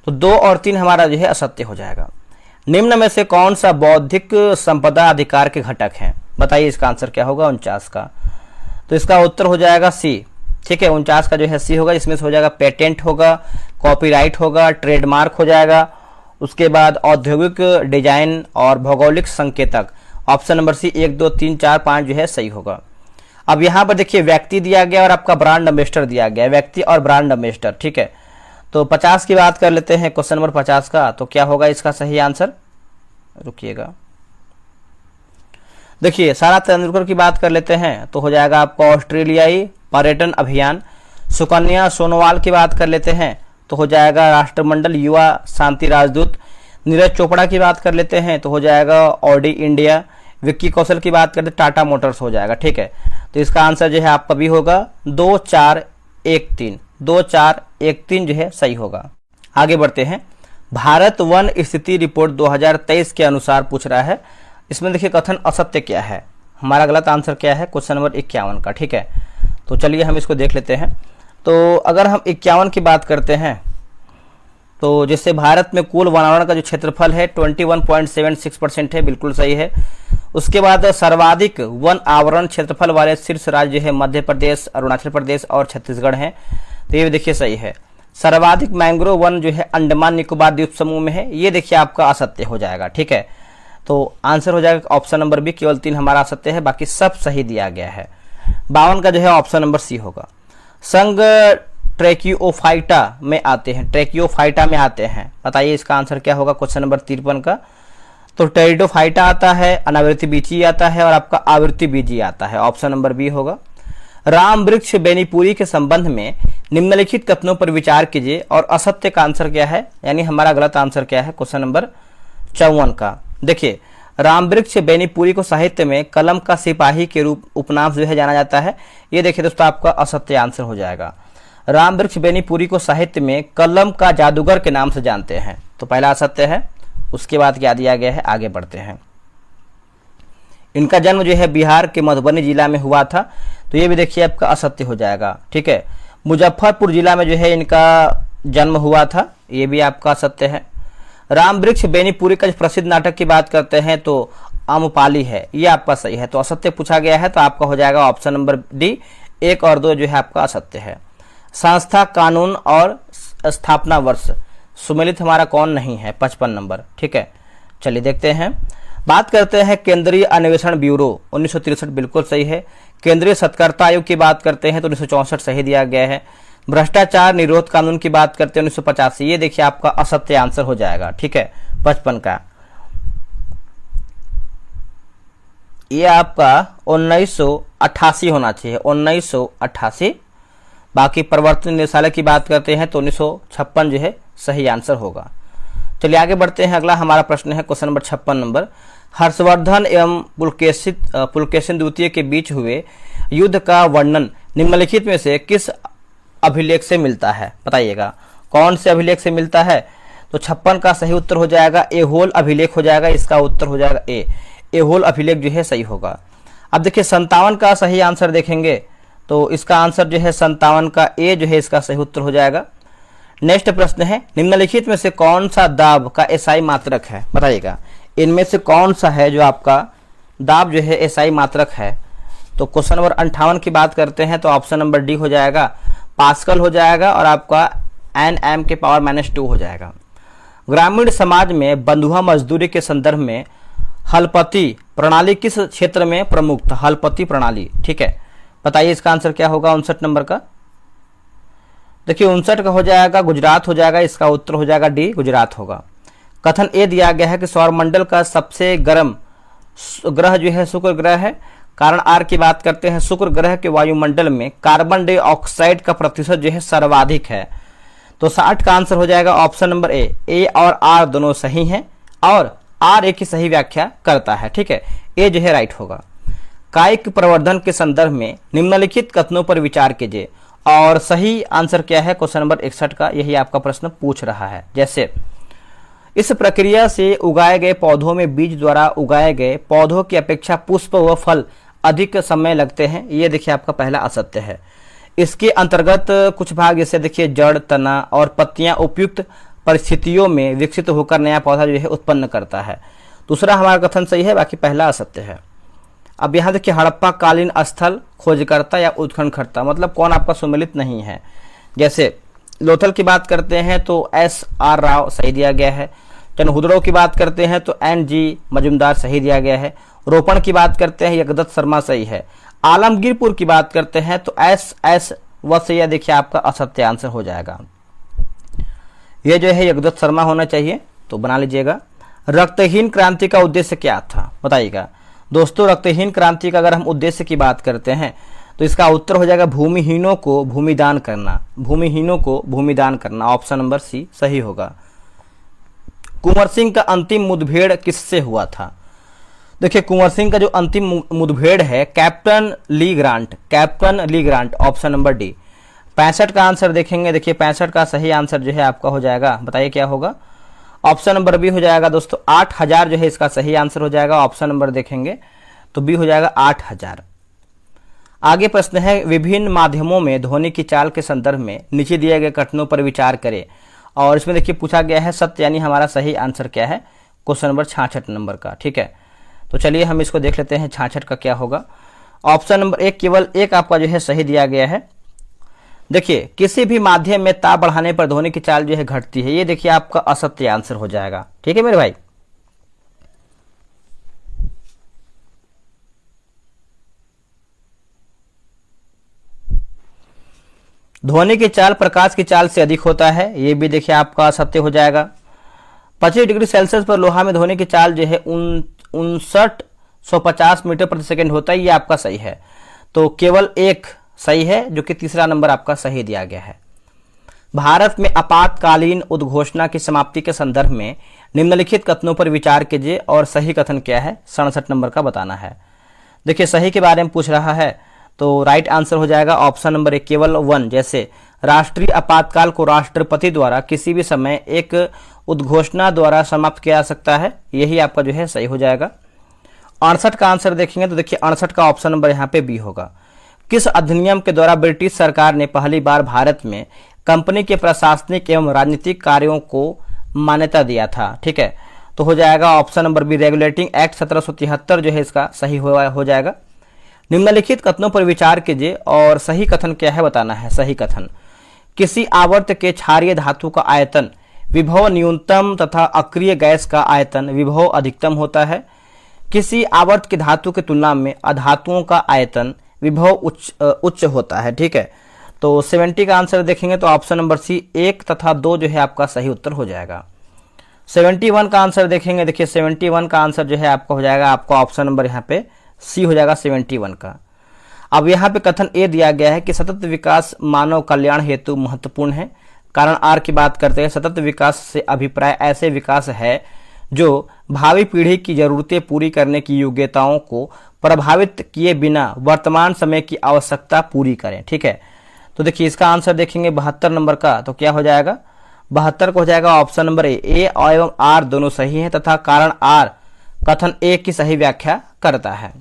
तो 2 और 3 हमारा जो है असत्य हो जाएगा। निम्न में से कौन सा बौद्धिक संपदा अधिकार के घटक हैं, बताइए इसका आंसर क्या होगा 49 का। तो इसका उत्तर हो जाएगा सी। ठीक है, 49 का जो है सी होगा। इसमें से हो जाएगा पेटेंट होगा, कॉपीराइट होगा, ट्रेडमार्क हो जाएगा, उसके बाद औद्योगिक डिजाइन और भौगोलिक संकेतक। ऑप्शन नंबर सी 1 2 3 4 5 जो है सही होगा। अब यहाँ पर देखिए व्यक्ति दिया गया और आपका ब्रांड एम्बेसडर दिया गया, व्यक्ति और ब्रांड एम्बेसडर। ठीक है, तो 50 की बात कर लेते हैं क्वेश्चन नंबर 50 का, तो क्या होगा इसका सही आंसर, रुकिएगा। देखिए सारा तेंदुलकर की बात कर लेते हैं तो हो जाएगा आपका ऑस्ट्रेलियाई पर्यटन अभियान। सुकन्या सोनोवाल की बात कर लेते हैं तो हो जाएगा राष्ट्रमंडल युवा शांति राजदूत। नीरज चोपड़ा की बात कर लेते हैं तो हो जाएगा ऑडी इंडिया। विक्की कौशल की बात करते टाटा मोटर्स हो जाएगा। ठीक है, तो इसका आंसर जो है आपका भी होगा 2 4 1 3 2 4 1 3 जो है सही होगा। आगे बढ़ते हैं। भारत वन स्थिति रिपोर्ट 2023 के अनुसार पूछ रहा है। इसमें देखिए कथन असत्य क्या है, हमारा गलत आंसर क्या है, क्वेश्चन नंबर 51 का। ठीक है, तो चलिए हम इसको देख लेते हैं। तो अगर हम 51 की बात करते हैं तो जैसे भारत में कुल वनावरण का जो क्षेत्रफल है 21.76% है, बिल्कुल सही है। उसके बाद सर्वाधिक वन आवरण क्षेत्रफल वाले शीर्ष राज्य है मध्य प्रदेश, अरुणाचल प्रदेश और छत्तीसगढ़ है, तो ये देखिए सही है। सर्वाधिक मैंग्रोव वन जो है अंडमान निकोबार द्वीप समूह में है, ये देखिए आपका असत्य हो जाएगा। ठीक है, तो आंसर हो जाएगा ऑप्शन नंबर बी, केवल 3 हमारा असत्य है, बाकी सब सही दिया गया है। 52 का जो है ऑप्शन नंबर सी होगा। संघ ट्रैकियोफाइटा में आते हैं, ट्रैकियोफाइटा में आते हैं, बताइए इसका आंसर क्या होगा क्वेश्चन नंबर 53 का। तो टेरिडोफाइटा आता है, अनावृत्ति बीजी आता है और आपका आवृत्ति बीजी आता है, ऑप्शन नंबर बी होगा। राम वृक्ष बेनीपुरी के संबंध में निम्नलिखित कथनों पर विचार कीजिए और असत्य का आंसर क्या है, यानी हमारा गलत आंसर क्या है क्वेश्चन नंबर 54 का। देखिए रामवृक्ष बेनीपुरी को साहित्य में कलम का सिपाही के रूप उपनाम से जाना जाता है। ये देखिए दोस्तों आपका असत्य आंसर हो जाएगा। रामवृक्ष बेनीपुरी को साहित्य में कलम का जादूगर के नाम से जानते हैं, तो पहला असत्य है। उसके बाद क्या दिया गया है, आगे बढ़ते हैं। इनका जन्म जो है बिहार के मधुबनी जिला में हुआ था, तो ये भी देखिए आपका असत्य हो जाएगा। ठीक है, मुजफ्फरपुर जिला में जो है इनका जन्म हुआ था, ये भी आपका असत्य है। रामवृक्ष बेनीपुरी का प्रसिद्ध नाटक की बात करते हैं तो आम्रपाली है, ये आपका सही है। तो असत्य पूछा गया है तो आपका हो जाएगा ऑप्शन नंबर डी, 1 और 2 जो है आपका असत्य है। संस्था, कानून और स्थापना वर्ष सुमेलित हमारा कौन नहीं है, 55 नंबर। ठीक है, चलिए देखते हैं। बात करते हैं केंद्रीय अन्वेषण ब्यूरो 1963, बिल्कुल सही है। केंद्रीय सत्कर्ता आयोग की बात करते हैं तो 1964 सही दिया गया है। भ्रष्टाचार निरोध कानून की बात करते हैं 1985, ये देखिए आपका असत्य आंसर हो जाएगा। ठीक है, 55 का ये आपका 1988 होना चाहिए, 1988। बाकी प्रवर्तन निदेशालय की बात करते हैं तो 1956 जो है सही आंसर होगा। चलिए आगे बढ़ते हैं। अगला हमारा प्रश्न है क्वेश्चन नंबर 56 नंबर। हर्षवर्धन एवं पुलकेशिन द्वितीय के बीच हुए युद्ध का वर्णन निम्नलिखित में से किस अभिलेख से मिलता है, बताइएगा कौन से अभिलेख से मिलता है। तो 56 का सही उत्तर हो जाएगा एहोल अभिलेख हो जाएगा, इसका उत्तर हो जाएगा ए, एहोल अभिलेख जो है सही होगा। अब देखिए 57 का सही आंसर देखेंगे तो इसका आंसर जो है 57 का ए जो है इसका सही उत्तर हो जाएगा। नेक्स्ट प्रश्न है, निम्नलिखित में से कौन सा दाब का एसआई मात्रक है, बताइएगा इनमें से कौन सा है जो आपका दाब जो है एसआई मात्रक है। तो क्वेश्चन नंबर 58 की बात करते हैं तो ऑप्शन नंबर डी हो जाएगा, पास्कल हो जाएगा और आपका Nm के पावर -2 हो जाएगा। ग्रामीण समाज में बंधुआ मजदूरी के संदर्भ में हलपति प्रणाली किस क्षेत्र में प्रमुख था, हलपति प्रणाली। ठीक है, बताइए इसका आंसर क्या होगा 59 नंबर का। देखिए 59 का हो जाएगा गुजरात हो जाएगा, इसका उत्तर हो जाएगा डी, गुजरात होगा। कथन ए दिया गया है कि सौरमंडल का सबसे गर्म ग्रह जो है शुक्र ग्रह है। कारण आर की बात करते हैं, शुक्र ग्रह के वायुमंडल में कार्बन डाइऑक्साइड का प्रतिशत जो है सर्वाधिक है। तो 60 का आंसर हो जाएगा ऑप्शन नंबर ए और आर दोनों सही हैं और आर ए की सही व्याख्या करता है। ठीक है, ए जो है राइट होगा। कायिक प्रवर्धन के संदर्भ में निम्नलिखित कथनों पर विचार कीजिए और सही आंसर क्या है क्वेश्चन नंबर 61 का, यही आपका प्रश्न पूछ रहा है। जैसे इस प्रक्रिया से उगाए गए पौधों में बीज द्वारा उगाए गए पौधों की अपेक्षा पुष्प व फल अधिक समय लगते हैं, ये देखिए आपका पहला असत्य है। इसके अंतर्गत कुछ भाग जैसे देखिए जड़, तना और पत्तियां उपयुक्त परिस्थितियों में विकसित होकर नया पौधा जो है उत्पन्न करता है। दूसरा हमारा कथन सही है, बाकी पहला असत्य है। अब यहाँ देखिए हड़प्पा कालीन स्थल खोजकर्ता या उत्खननकर्ता, मतलब कौन आपका सुमेलित नहीं है। जैसे लोथल की बात करते हैं तो SR राव सही दिया गया है। चनहुदड़ो की बात करते हैं तो NG मजुमदार सही दिया गया है। रोपण की बात करते हैं यज्ञदत्त शर्मा सही है। आलमगीरपुर की बात करते हैं तो SS वसैया देखिए आपका असत्य आंसर हो जाएगा। यह जो है यज्ञदत्त शर्मा होना चाहिए, तो बना लीजिएगा। रक्तहीन क्रांति का उद्देश्य क्या था, बताइएगा दोस्तों। रक्तहीन क्रांति का अगर हम उद्देश्य की बात करते हैं तो इसका उत्तर हो जाएगा भूमिहीनों को भूमिदान करना, भूमिहीनों को भूमिदान करना, ऑप्शन नंबर सी सही होगा। कुंवर सिंह का अंतिम मुठभेड़ किससे हुआ था। देखिए कुंवर सिंह का जो अंतिम मुठभेड़ है कैप्टन ली ग्रांट, ऑप्शन नंबर डी। 65 का आंसर देखेंगे, देखिए 65 का सही आंसर जो है आपका हो जाएगा, बताइए क्या होगा। ऑप्शन नंबर बी हो जाएगा दोस्तों, 8000 जो है इसका सही आंसर हो जाएगा। ऑप्शन नंबर देखेंगे तो बी हो जाएगा 8000। आगे प्रश्न है, विभिन्न माध्यमों में ध्वनि की चाल के संदर्भ में नीचे दिए गए कथनों पर विचार करें। और इसमें देखिए पूछा गया है सत्य, यानी हमारा सही आंसर क्या है क्वेश्चन नंबर 66 नंबर का। ठीक है, तो चलिए हम इसको देख लेते हैं 66 का क्या होगा। ऑप्शन नंबर 1 केवल एक आपका जो है सही दिया गया है। देखिए किसी भी माध्यम में ताप बढ़ाने पर ध्वनि की चाल जो है घटती है, ये देखिए आपका असत्य आंसर हो जाएगा। ठीक है मेरे भाई। ध्वनि की चाल प्रकाश की चाल से अधिक होता है, ये भी देखिए आपका असत्य हो जाएगा। 25 डिग्री सेल्सियस पर लोहा में ध्वनि की चाल जो है 5950 मीटर प्रति सेकंड होता है, ये आपका सही है। तो केवल एक सही है, जो कि तीसरा नंबर आपका सही दिया गया है। भारत में आपातकालीन उद्घोषणा की समाप्ति के संदर्भ में निम्नलिखित कथनों पर विचार कीजिए और सही कथन क्या है, 67 नंबर का बताना है। देखिए सही के बारे में पूछ रहा है तो राइट आंसर हो जाएगा ऑप्शन नंबर ए, केवल 1। जैसे राष्ट्रीय आपातकाल को राष्ट्रपति द्वारा किसी भी समय एक उद्घोषणा द्वारा समाप्त किया जा सकता है, यही आपका जो है सही हो जाएगा। 68 का आंसर देखेंगे तो देखिए 68 का ऑप्शन नंबर यहाँ पे बी होगा। किस अधिनियम के द्वारा ब्रिटिश सरकार ने पहली बार भारत में कंपनी के प्रशासनिक एवं राजनीतिक कार्यों को मान्यता दिया था? ठीक है, तो हो जाएगा option number B, regulating act 1773 जो है इसका सही हो जाएगा। निम्नलिखित कथनों पर विचार कीजिए और सही कथन क्या है बताना है। सही कथन, किसी आवर्त के क्षारीय धातु का आयतन विभव न्यूनतम तथा अक्रिय गैस का आयतन विभव अधिकतम होता है। किसी आवर्त की धातु की तुलना में अधातुओं का आयतन विभव उच्च होता है। ठीक है, तो 70 का आंसर देखेंगे तो ऑप्शन नंबर सी 1 तथा 2 जो है आपका सही उत्तर हो जाएगा। 71 का आंसर देखेंगे, देखिए 71 का आंसर जो है आपका हो जाएगा, आपका ऑप्शन नंबर यहाँ पे सी हो जाएगा 71 का। अब यहाँ पे कथन ए दिया गया है कि सतत विकास मानव कल्याण हेतु महत्वपूर्ण है। कारण आर की बात करते हैं, सतत विकास से अभिप्राय ऐसे विकास है जो भावी पीढ़ी की जरूरतें पूरी करने की योग्यताओं को प्रभावित किए बिना वर्तमान समय की आवश्यकता पूरी करें। ठीक है, तो देखिए इसका आंसर देखेंगे 72 नंबर का, तो क्या हो जाएगा 72 को हो जाएगा ऑप्शन नंबर ए एवं आर दोनों सही है तथा कारण आर कथन ए की सही व्याख्या करता है।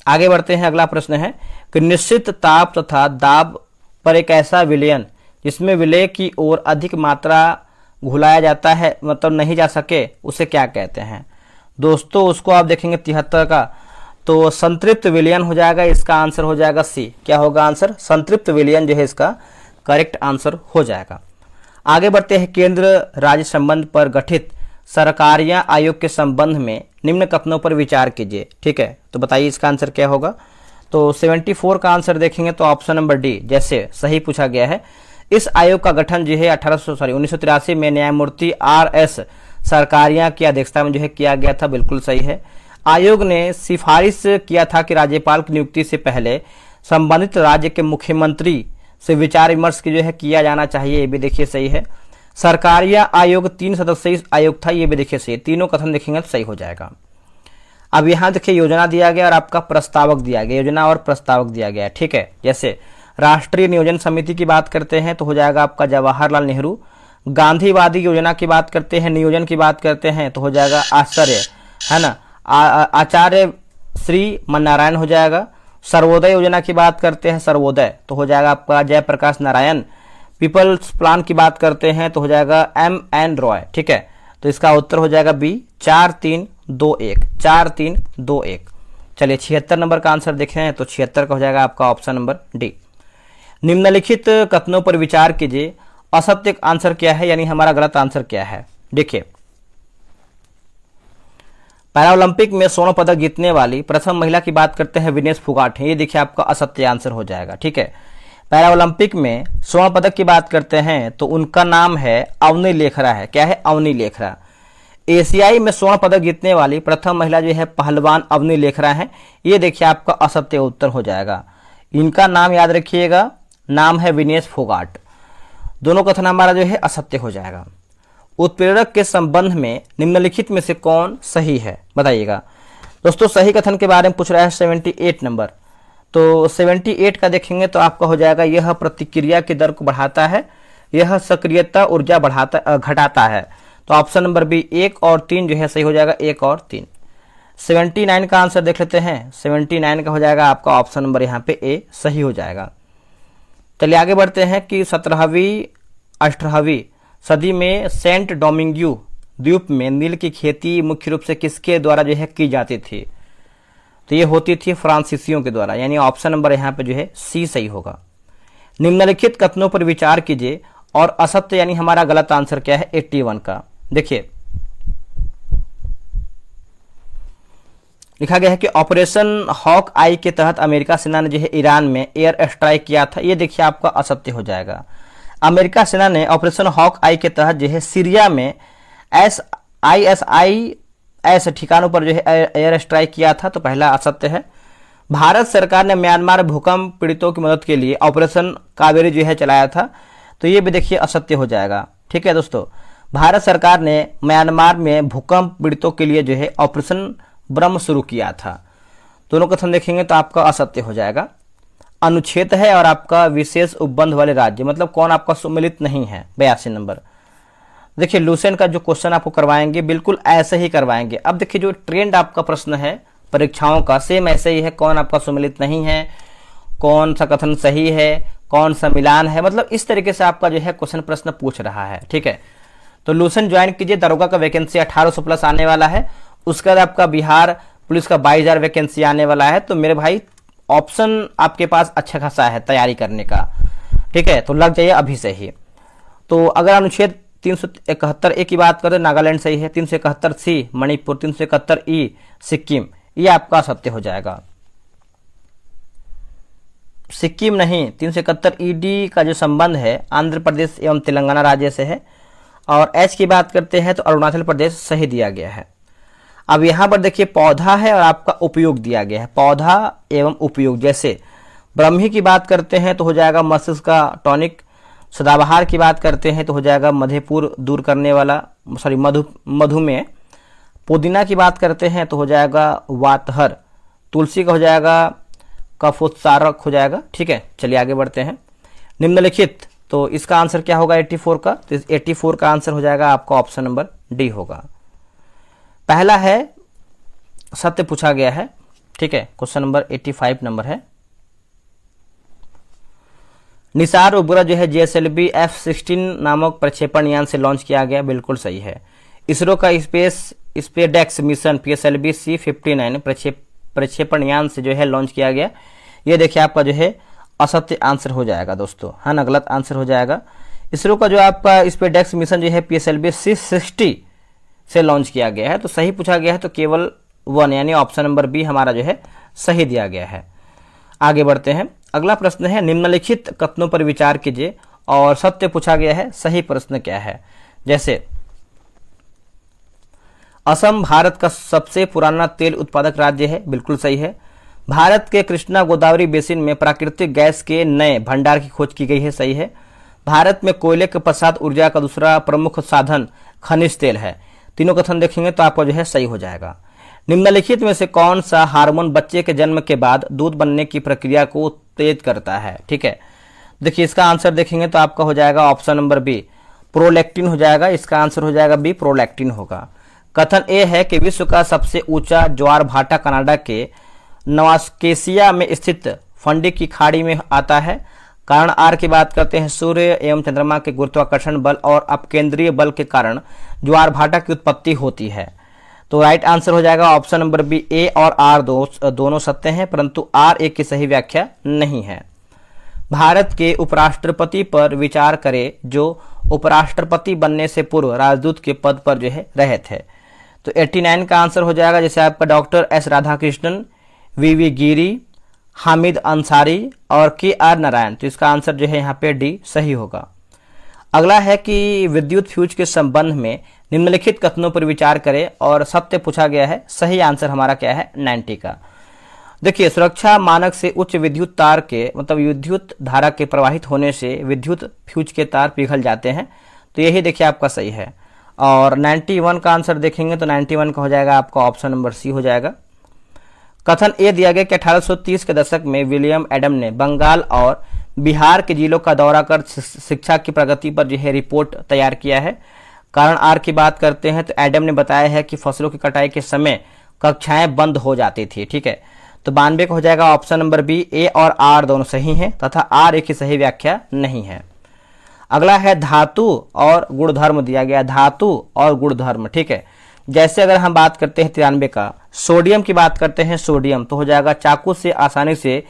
आगे बढ़ते हैं, अगला प्रश्न है कि निश्चित ताप तथा दाब पर एक ऐसा विलयन जिसमें विलय की ओर अधिक मात्रा घुलाया जाता है, मतलब नहीं जा सके, उसे क्या कहते हैं? दोस्तों उसको आप देखेंगे 73 का, तो संतृप्त विलयन हो जाएगा। इसका आंसर हो जाएगा सी। क्या होगा आंसर? संतृप्त विलयन जो है इसका करेक्ट आंसर हो जाएगा। आगे बढ़ते हैं, केंद्र राज्य संबंध पर गठित सरकारिया आयोग के संबंध में निम्न कथनों पर विचार कीजिए। ठीक है, तो बताइए इसका आंसर क्या होगा? तो 74 का आंसर देखेंगे तो ऑप्शन नंबर डी जैसे सही पूछा गया है। इस आयोग का गठन जो है 1983 में न्यायमूर्ति RS सरकारिया की अध्यक्षता में जो है किया गया था, बिल्कुल सही है। आयोग ने सिफारिश किया था कि राज्यपाल की नियुक्ति से पहले संबंधित राज्य के मुख्यमंत्री से विचार विमर्श की जो है किया जाना चाहिए, ये भी देखिए सही है। सरकारिया आयोग 3 सदस्यीय आयोग था, ये भी देखिए सही है। तीनों कथन देखेंगे तो सही हो जाएगा। अब यहाँ देखिए योजना दिया गया और आपका प्रस्तावक दिया गया, योजना और प्रस्तावक दिया गया। ठीक है, जैसे राष्ट्रीय नियोजन समिति की बात करते हैं तो हो जाएगा आपका जवाहरलाल नेहरू। गांधीवादी योजना की बात करते हैं, नियोजन की बात करते हैं तो हो जाएगा आचार्य, है ना, आचार्य श्री मन नारायण हो जाएगा। सर्वोदय योजना की बात करते हैं, सर्वोदय तो हो जाएगा आपका जयप्रकाश नारायण। पीपल्स प्लान की बात करते हैं तो हो जाएगा MN रॉय। ठीक है, तो इसका उत्तर हो जाएगा बी 4321 4321। चलिए 76 नंबर का आंसर देखें हैं तो 76 का हो जाएगा आपका ऑप्शन नंबर डी। निम्नलिखित कथनों पर विचार कीजिए, असत्य आंसर क्या है, यानी हमारा गलत आंसर क्या है? देखिए पैरालंपिक में स्वर्ण पदक जीतने वाली प्रथम महिला की बात करते हैं, विनेश फोगाट है, ये देखिए आपका असत्य आंसर हो जाएगा। ठीक है, पैरालंपिक में स्वर्ण पदक की बात करते हैं तो उनका नाम है अवनी लेखरा है। क्या है? अवनी लेखरा। एशियाई में स्वर्ण पदक जीतने वाली प्रथम महिला जो है पहलवान अवनी लेखरा है, ये देखिए आपका असत्य उत्तर हो जाएगा। इनका नाम याद रखिएगा, नाम है विनेश फोगाट। दोनों कथन हमारा जो है असत्य हो जाएगा। उत्प्रेरक के संबंध में निम्नलिखित में से कौन सही है बताइएगा। दोस्तों सही कथन के बारे में पूछ रहा है 78 नंबर, तो 78 का देखेंगे तो आपका हो जाएगा यह प्रतिक्रिया की दर को बढ़ाता है, यह सक्रियता ऊर्जा घटाता है। तो ऑप्शन नंबर बी 1 और 3 जो है सही हो जाएगा, 1 और 3। 79 का आंसर देख लेते हैं, 79 का हो जाएगा आपका ऑप्शन नंबर यहाँ पे ए सही हो जाएगा। चलिए आगे बढ़ते हैं कि 17वीं 18वीं सदी में सेंट डोमिंग्यू द्वीप में नील की खेती मुख्य रूप से किसके द्वारा जो है की जाती थी? तो ये होती थी फ्रांसीसियों के द्वारा, यानी ऑप्शन नंबर यहाँ पे जो है सी सही होगा। निम्नलिखित कथनों पर विचार कीजिए और असत्य यानी हमारा गलत आंसर क्या है 81 का। देखिए लिखा गया है कि ऑपरेशन हॉक आई के तहत अमेरिका सेना ने जो है ईरान में एयर स्ट्राइक किया था, ये देखिए आपका असत्य हो जाएगा। अमेरिका सेना ने ऑपरेशन हॉक आई के तहत जो है सीरिया में ISIS ठिकानों पर जो है एयर स्ट्राइक किया था, तो पहला असत्य है। भारत सरकार ने म्यांमार भूकंप पीड़ितों की मदद के लिए ऑपरेशन कावेरी जो है चलाया था, तो ये भी देखिए असत्य हो जाएगा। ठीक है दोस्तों। भारत सरकार ने म्यांमार में भूकंप पीड़ितों के लिए जो है ऑपरेशन ब्रह्म शुरू किया था। दोनों कथन देखेंगे तो आपका असत्य हो जाएगा। अनुच्छेद है और आपका विशेष उपबंध वाले राज्य, मतलब कौन आपका सम्मिलित नहीं है। 82 नंबर। देखिए लूसेंट का जो क्वेश्चन आपको करवाएंगे बिल्कुल ऐसे ही करवाएंगे। अब देखिए जो ट्रेंड आपका प्रश्न है परीक्षाओं का सेम ऐसे ही है, कौन आपका सम्मिलित नहीं है, कौन सा कथन सही है, कौन सा मिलान है, मतलब इस तरीके से आपका जो है क्वेश्चन प्रश्न पूछ रहा है। ठीक है, तो लूसेंट ज्वाइन कीजिए। दरोगा का वैकेंसी 1800 प्लस आने वाला है। उसके बाद आपका बिहार पुलिस का 22,000 वैकेंसी आने वाला है। तो मेरे भाई ऑप्शन आपके पास अच्छा खासा है तैयारी करने का। ठीक है, तो लग जाइए अभी से ही। तो अगर अनुच्छेद 371 ए की बात करें, नागालैंड सही है। 371 सी मणिपुर, 371 ई सिक्किम, ये आपका सत्य हो जाएगा। सिक्किम नहीं, 371 ईडी का जो संबंध है आंध्र प्रदेश एवं तेलंगाना राज्य से है। और एच की बात करते हैं तो अरुणाचल प्रदेश सही दिया गया है। अब यहां पर देखिए पौधा है और आपका उपयोग दिया गया है, पौधा एवं उपयोग। जैसे ब्रह्मी की बात करते हैं तो हो जाएगा मस्तिष्क का टॉनिक। सदाबहार की बात करते हैं तो हो जाएगा मधेपुर दूर करने वाला, सॉरी मधुमेह। पुदीना की बात करते हैं तो हो जाएगा वातहर। तुलसी का हो जाएगा कफोत्सारक हो जाएगा। ठीक है, चलिए आगे बढ़ते हैं। निम्नलिखित, तो इसका आंसर क्या होगा 84 का? तो 84 का आंसर हो जाएगा आपका ऑप्शन नंबर डी होगा। पहला है सत्य पूछा गया है। ठीक है, क्वेश्चन नंबर 85 नंबर है। निसार उपग्रह जो है JSLV F-16 नामक प्रक्षेपण यान से लॉन्च किया गया, बिल्कुल सही है। इसरो का स्पेसडेक्स मिशन PSLV C-59 प्रक्षेपण यान से जो है लॉन्च किया गया। ये देखिए आपका जो है असत्य आंसर हो जाएगा दोस्तों, है ना, गलत आंसर हो जाएगा। इसरो का जो आपका स्पेसडेक्स मिशन जो है PSLV C-60 से लॉन्च किया गया है। तो सही पूछा गया है तो केवल 1 यानी ऑप्शन नंबर बी हमारा जो है सही दिया गया है। आगे बढ़ते हैं। अगला प्रश्न है निम्नलिखित कथनों पर विचार कीजिए और सत्य पूछा गया है, सही प्रश्न क्या है। जैसे असम भारत का सबसे पुराना तेल उत्पादक राज्य है, बिल्कुल सही है। भारत के कृष्णा गोदावरी बेसिन में प्राकृतिक गैस के नए भंडार की खोज की गई है, सही है। भारत में कोयले के पश्चात ऊर्जा का दूसरा प्रमुख साधन खनिज तेल है। तीनों कथन देखेंगे तो आपका जो है सही हो जाएगा। निम्नलिखित में से कौन सा हार्मोन बच्चे के जन्म के बाद दूध बनने की प्रक्रिया को उत्तेजित करता है? ठीक है, देखिए इसका आंसर देखेंगे तो आपका हो जाएगा ऑप्शन नंबर बी, प्रोलैक्टिन हो जाएगा। इसका आंसर हो जाएगा बी, प्रोलैक्टिन होगा। कथन ए है कि विश्व का सबसे ऊंचा ज्वार भाटा कनाडा के नवास्केसिया में स्थित फंडी की खाड़ी में आता है। कारण आर की बात करते हैं सूर्य एवं चंद्रमा के गुरुत्वाकर्षण बल और अपकेंद्रीय बल के कारण ज्वार भाटा की उत्पत्ति होती है। तो राइट आंसर हो जाएगा ऑप्शन नंबर बी, ए और आर दोनों सत्य हैं, परंतु आर एक की सही व्याख्या नहीं है। भारत के उपराष्ट्रपति पर विचार करें जो उपराष्ट्रपति बनने से पूर्व राजदूत के पद पर जो है रहे थे। तो 89 का आंसर हो जाएगा। जैसे आपका डॉक्टर एस राधाकृष्णन, वी गिरी, हामिद अंसारी और KR नारायण। तो इसका आंसर जो है यहाँ पे डी सही होगा। अगला है कि विद्युत फ्यूज के संबंध में निम्नलिखित कथनों पर विचार करें और सत्य पूछा गया है। सही आंसर हमारा क्या है 90 का। देखिए सुरक्षा मानक से उच्च विद्युत तार के मतलब विद्युत धारा के प्रवाहित होने से विद्युत फ्यूज के तार पिघल जाते हैं। तो यही देखिए आपका सही है। और 91 का आंसर देखेंगे तो 91 का हो जाएगा आपका ऑप्शन नंबर सी हो जाएगा। कथन ए दिया गया कि 1830 के दशक में विलियम एडम ने बंगाल और बिहार के जिलों का दौरा कर शिक्षा की प्रगति पर जो है रिपोर्ट तैयार किया है। कारण आर की बात करते हैं तो एडम ने बताया है कि फसलों की कटाई के समय कक्षाएं बंद हो जाती थी। ठीक है, तो 92 का हो जाएगा ऑप्शन नंबर बी, ए और आर दोनों सही हैं तथा आर एक ही सही व्याख्या नहीं है। अगला है धातु और गुणधर्म दिया गया, धातु और गुणधर्म। ठीक है, जैसे अगर हम बात करते हैं 93 का, सोडियम की बात करते हैं, सोडियम तो हो जाएगा चाकू से आसानी से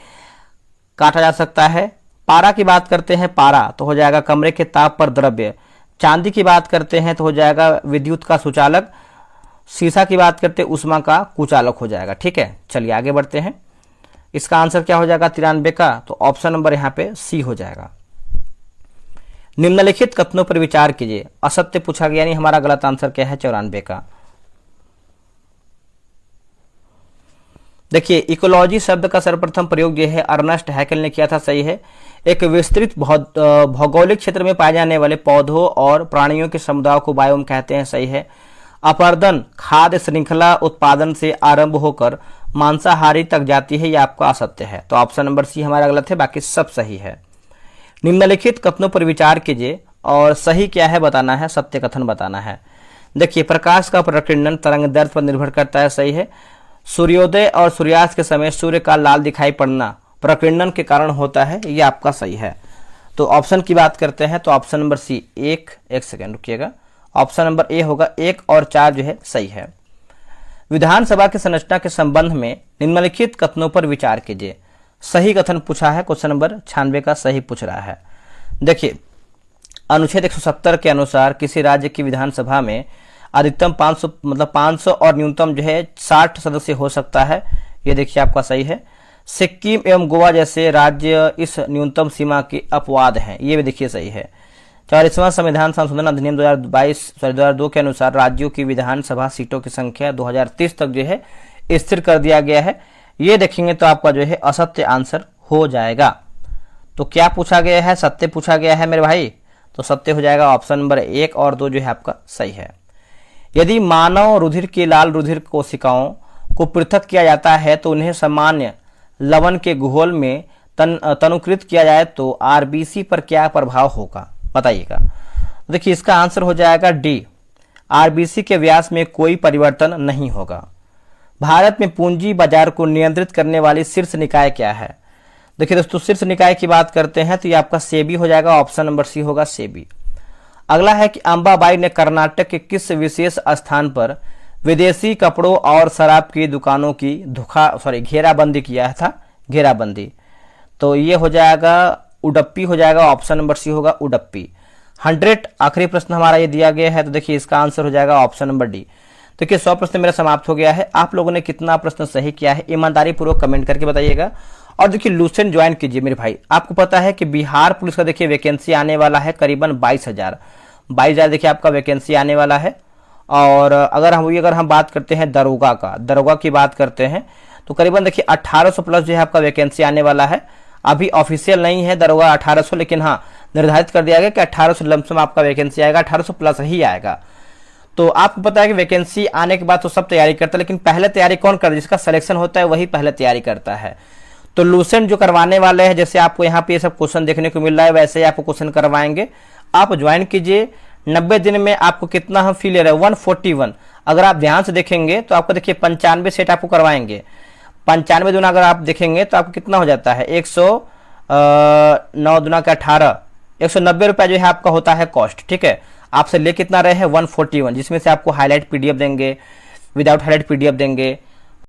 काटा जा सकता है। पारा की बात करते हैं, पारा तो हो जाएगा कमरे के ताप पर द्रव्य। चांदी की बात करते हैं तो हो जाएगा विद्युत का सुचालक। शीशा की बात करते हैं ऊष्मा का कुचालक हो जाएगा। ठीक है, चलिए आगे बढ़ते हैं। इसका आंसर क्या हो जाएगा 93 का? तो ऑप्शन नंबर यहाँ पे सी हो जाएगा। निम्नलिखित कथनों पर विचार कीजिए। असत्य पूछा गया, यानी हमारा गलत आंसर क्या है 94 का। देखिए इकोलॉजी शब्द का सर्वप्रथम प्रयोग जो है अर्नेस्ट हैकेल ने किया था, सही है। एक विस्तृत भौगोलिक क्षेत्र में पाए जाने वाले पौधों और प्राणियों के समुदाय को बायोम कहते हैं, सही है। अपर्दन खाद्य श्रृंखला उत्पादन से आरंभ होकर मांसाहारी तक जाती है, यह आपका असत्य है। तो ऑप्शन नंबर सी हमारा गलत है, बाकी सब सही है। निम्नलिखित कथनों पर विचार कीजिए और सही क्या है बताना है, सत्य कथन बताना है। देखिए प्रकाश का प्रकीर्णन तरंग दैर्ध्य पर निर्भर करता है, सही है। सूर्योदय और सूर्यास्त के समय सूर्य का लाल दिखाई पड़ना प्रकीर्णन के कारण होता है, ये आपका सही है। तो ऑप्शन की बात करते हैं तो ऑप्शन नंबर सी एक सेकेंड रुकिएगा, ऑप्शन नंबर ए होगा 1 और 4 जो है सही है। विधानसभा की संरचना के संबंध में निम्नलिखित कथनों पर विचार कीजिए। सही कथन पूछा है, क्वेश्चन नंबर 96 का सही पूछ रहा है। देखिए अनुच्छेद 170 के अनुसार किसी राज्य की विधानसभा में अधिकतम 500 और न्यूनतम जो है 60 सदस्य हो सकता है, ये देखिए आपका सही है। सिक्किम एवं गोवा जैसे राज्य इस न्यूनतम सीमा की अपवाद हैं, ये भी देखिए सही है। 40वां संविधान संशोधन अधिनियम 2002 के अनुसार राज्यों की विधानसभा सीटों की संख्या 2030 तक जो है स्थिर कर दिया गया है, ये देखेंगे तो आपका जो है असत्य आंसर हो जाएगा। तो क्या पूछा गया है, सत्य पूछा गया है मेरे भाई, तो सत्य हो जाएगा ऑप्शन नंबर 1 और 2 जो है आपका सही है। यदि मानव रुधिर की लाल रुधिर कोशिकाओं को पृथक किया जाता है तो उन्हें सामान्य लवण के घोल में तनुकृत किया जाए तो आरबीसी पर क्या प्रभाव होगा बताइएगा। देखिए इसका आंसर हो जाएगा डी, आरबीसी के व्यास में कोई परिवर्तन नहीं होगा। भारत में पूंजी बाजार को नियंत्रित करने वाली शीर्ष निकाय क्या है। देखिए दोस्तों शीर्ष निकाय की बात करते हैं तो ये आपका सेबी हो जाएगा, ऑप्शन नंबर सी होगा सेबी। अगला है कि अंबाबाई ने कर्नाटक के किस विशेष स्थान पर विदेशी कपड़ों और शराब की दुकानों की घेराबंदी किया था, घेराबंदी। तो ये हो जाएगा उडप्पी हो जाएगा, ऑप्शन नंबर सी होगा उडप्पी। 100 आखिरी प्रश्न हमारा ये दिया गया है, तो देखिए इसका आंसर हो जाएगा ऑप्शन नंबर डी। देखिए 100 प्रश्न मेरा समाप्त हो गया है। आप लोगों ने कितना प्रश्न सही किया है ईमानदारी पूर्वक कमेंट करके बताइएगा। और देखिए लूसेंट ज्वाइन कीजिए मेरे भाई। आपको पता है कि बिहार पुलिस का देखिए वैकेंसी आने वाला है करीबन 22,000 देखिए आपका वैकेंसी आने वाला है। और अगर हम बात करते हैं दरोगा की बात करते हैं तो करीबन देखिए 1800 प्लस जो है आपका वैकेंसी आने वाला है। अभी ऑफिशियल नहीं है दरोगा 1800, लेकिन हाँ निर्धारित कर दिया गया कि 1800 लमसम आपका वैकेंसी आएगा, 1800 प्लस ही आएगा। तो आपको पता है कि वैकेंसी आने के बाद तो सब तैयारी करता है, लेकिन पहले तैयारी कौन करता है, जिसका सिलेक्शन होता है वही पहले तैयारी करता है। तो लूसेंट जो करवाने वाले हैं, जैसे आपको यहाँ पे ये सब क्वेश्चन देखने को मिल रहा है वैसे ही आपको क्वेश्चन करवाएंगे। आप ज्वाइन कीजिए। 90 दिन में आपको कितना हम फी ले रहे हैं 141। अगर आप ध्यान से देखेंगे तो आपको देखिए 95 सेट आपको करवाएंगे। 95 दुना अगर आप देखेंगे तो आपको कितना हो जाता है 109 दुना का 18, 190 रुपया जो है आपका होता है कॉस्ट। ठीक है, आपसे ले कितना रहे हैं 141, जिसमें से आपको हाईलाइट पीडीएफ देंगे, विदाउट हाईलाइट पीडीएफ देंगे,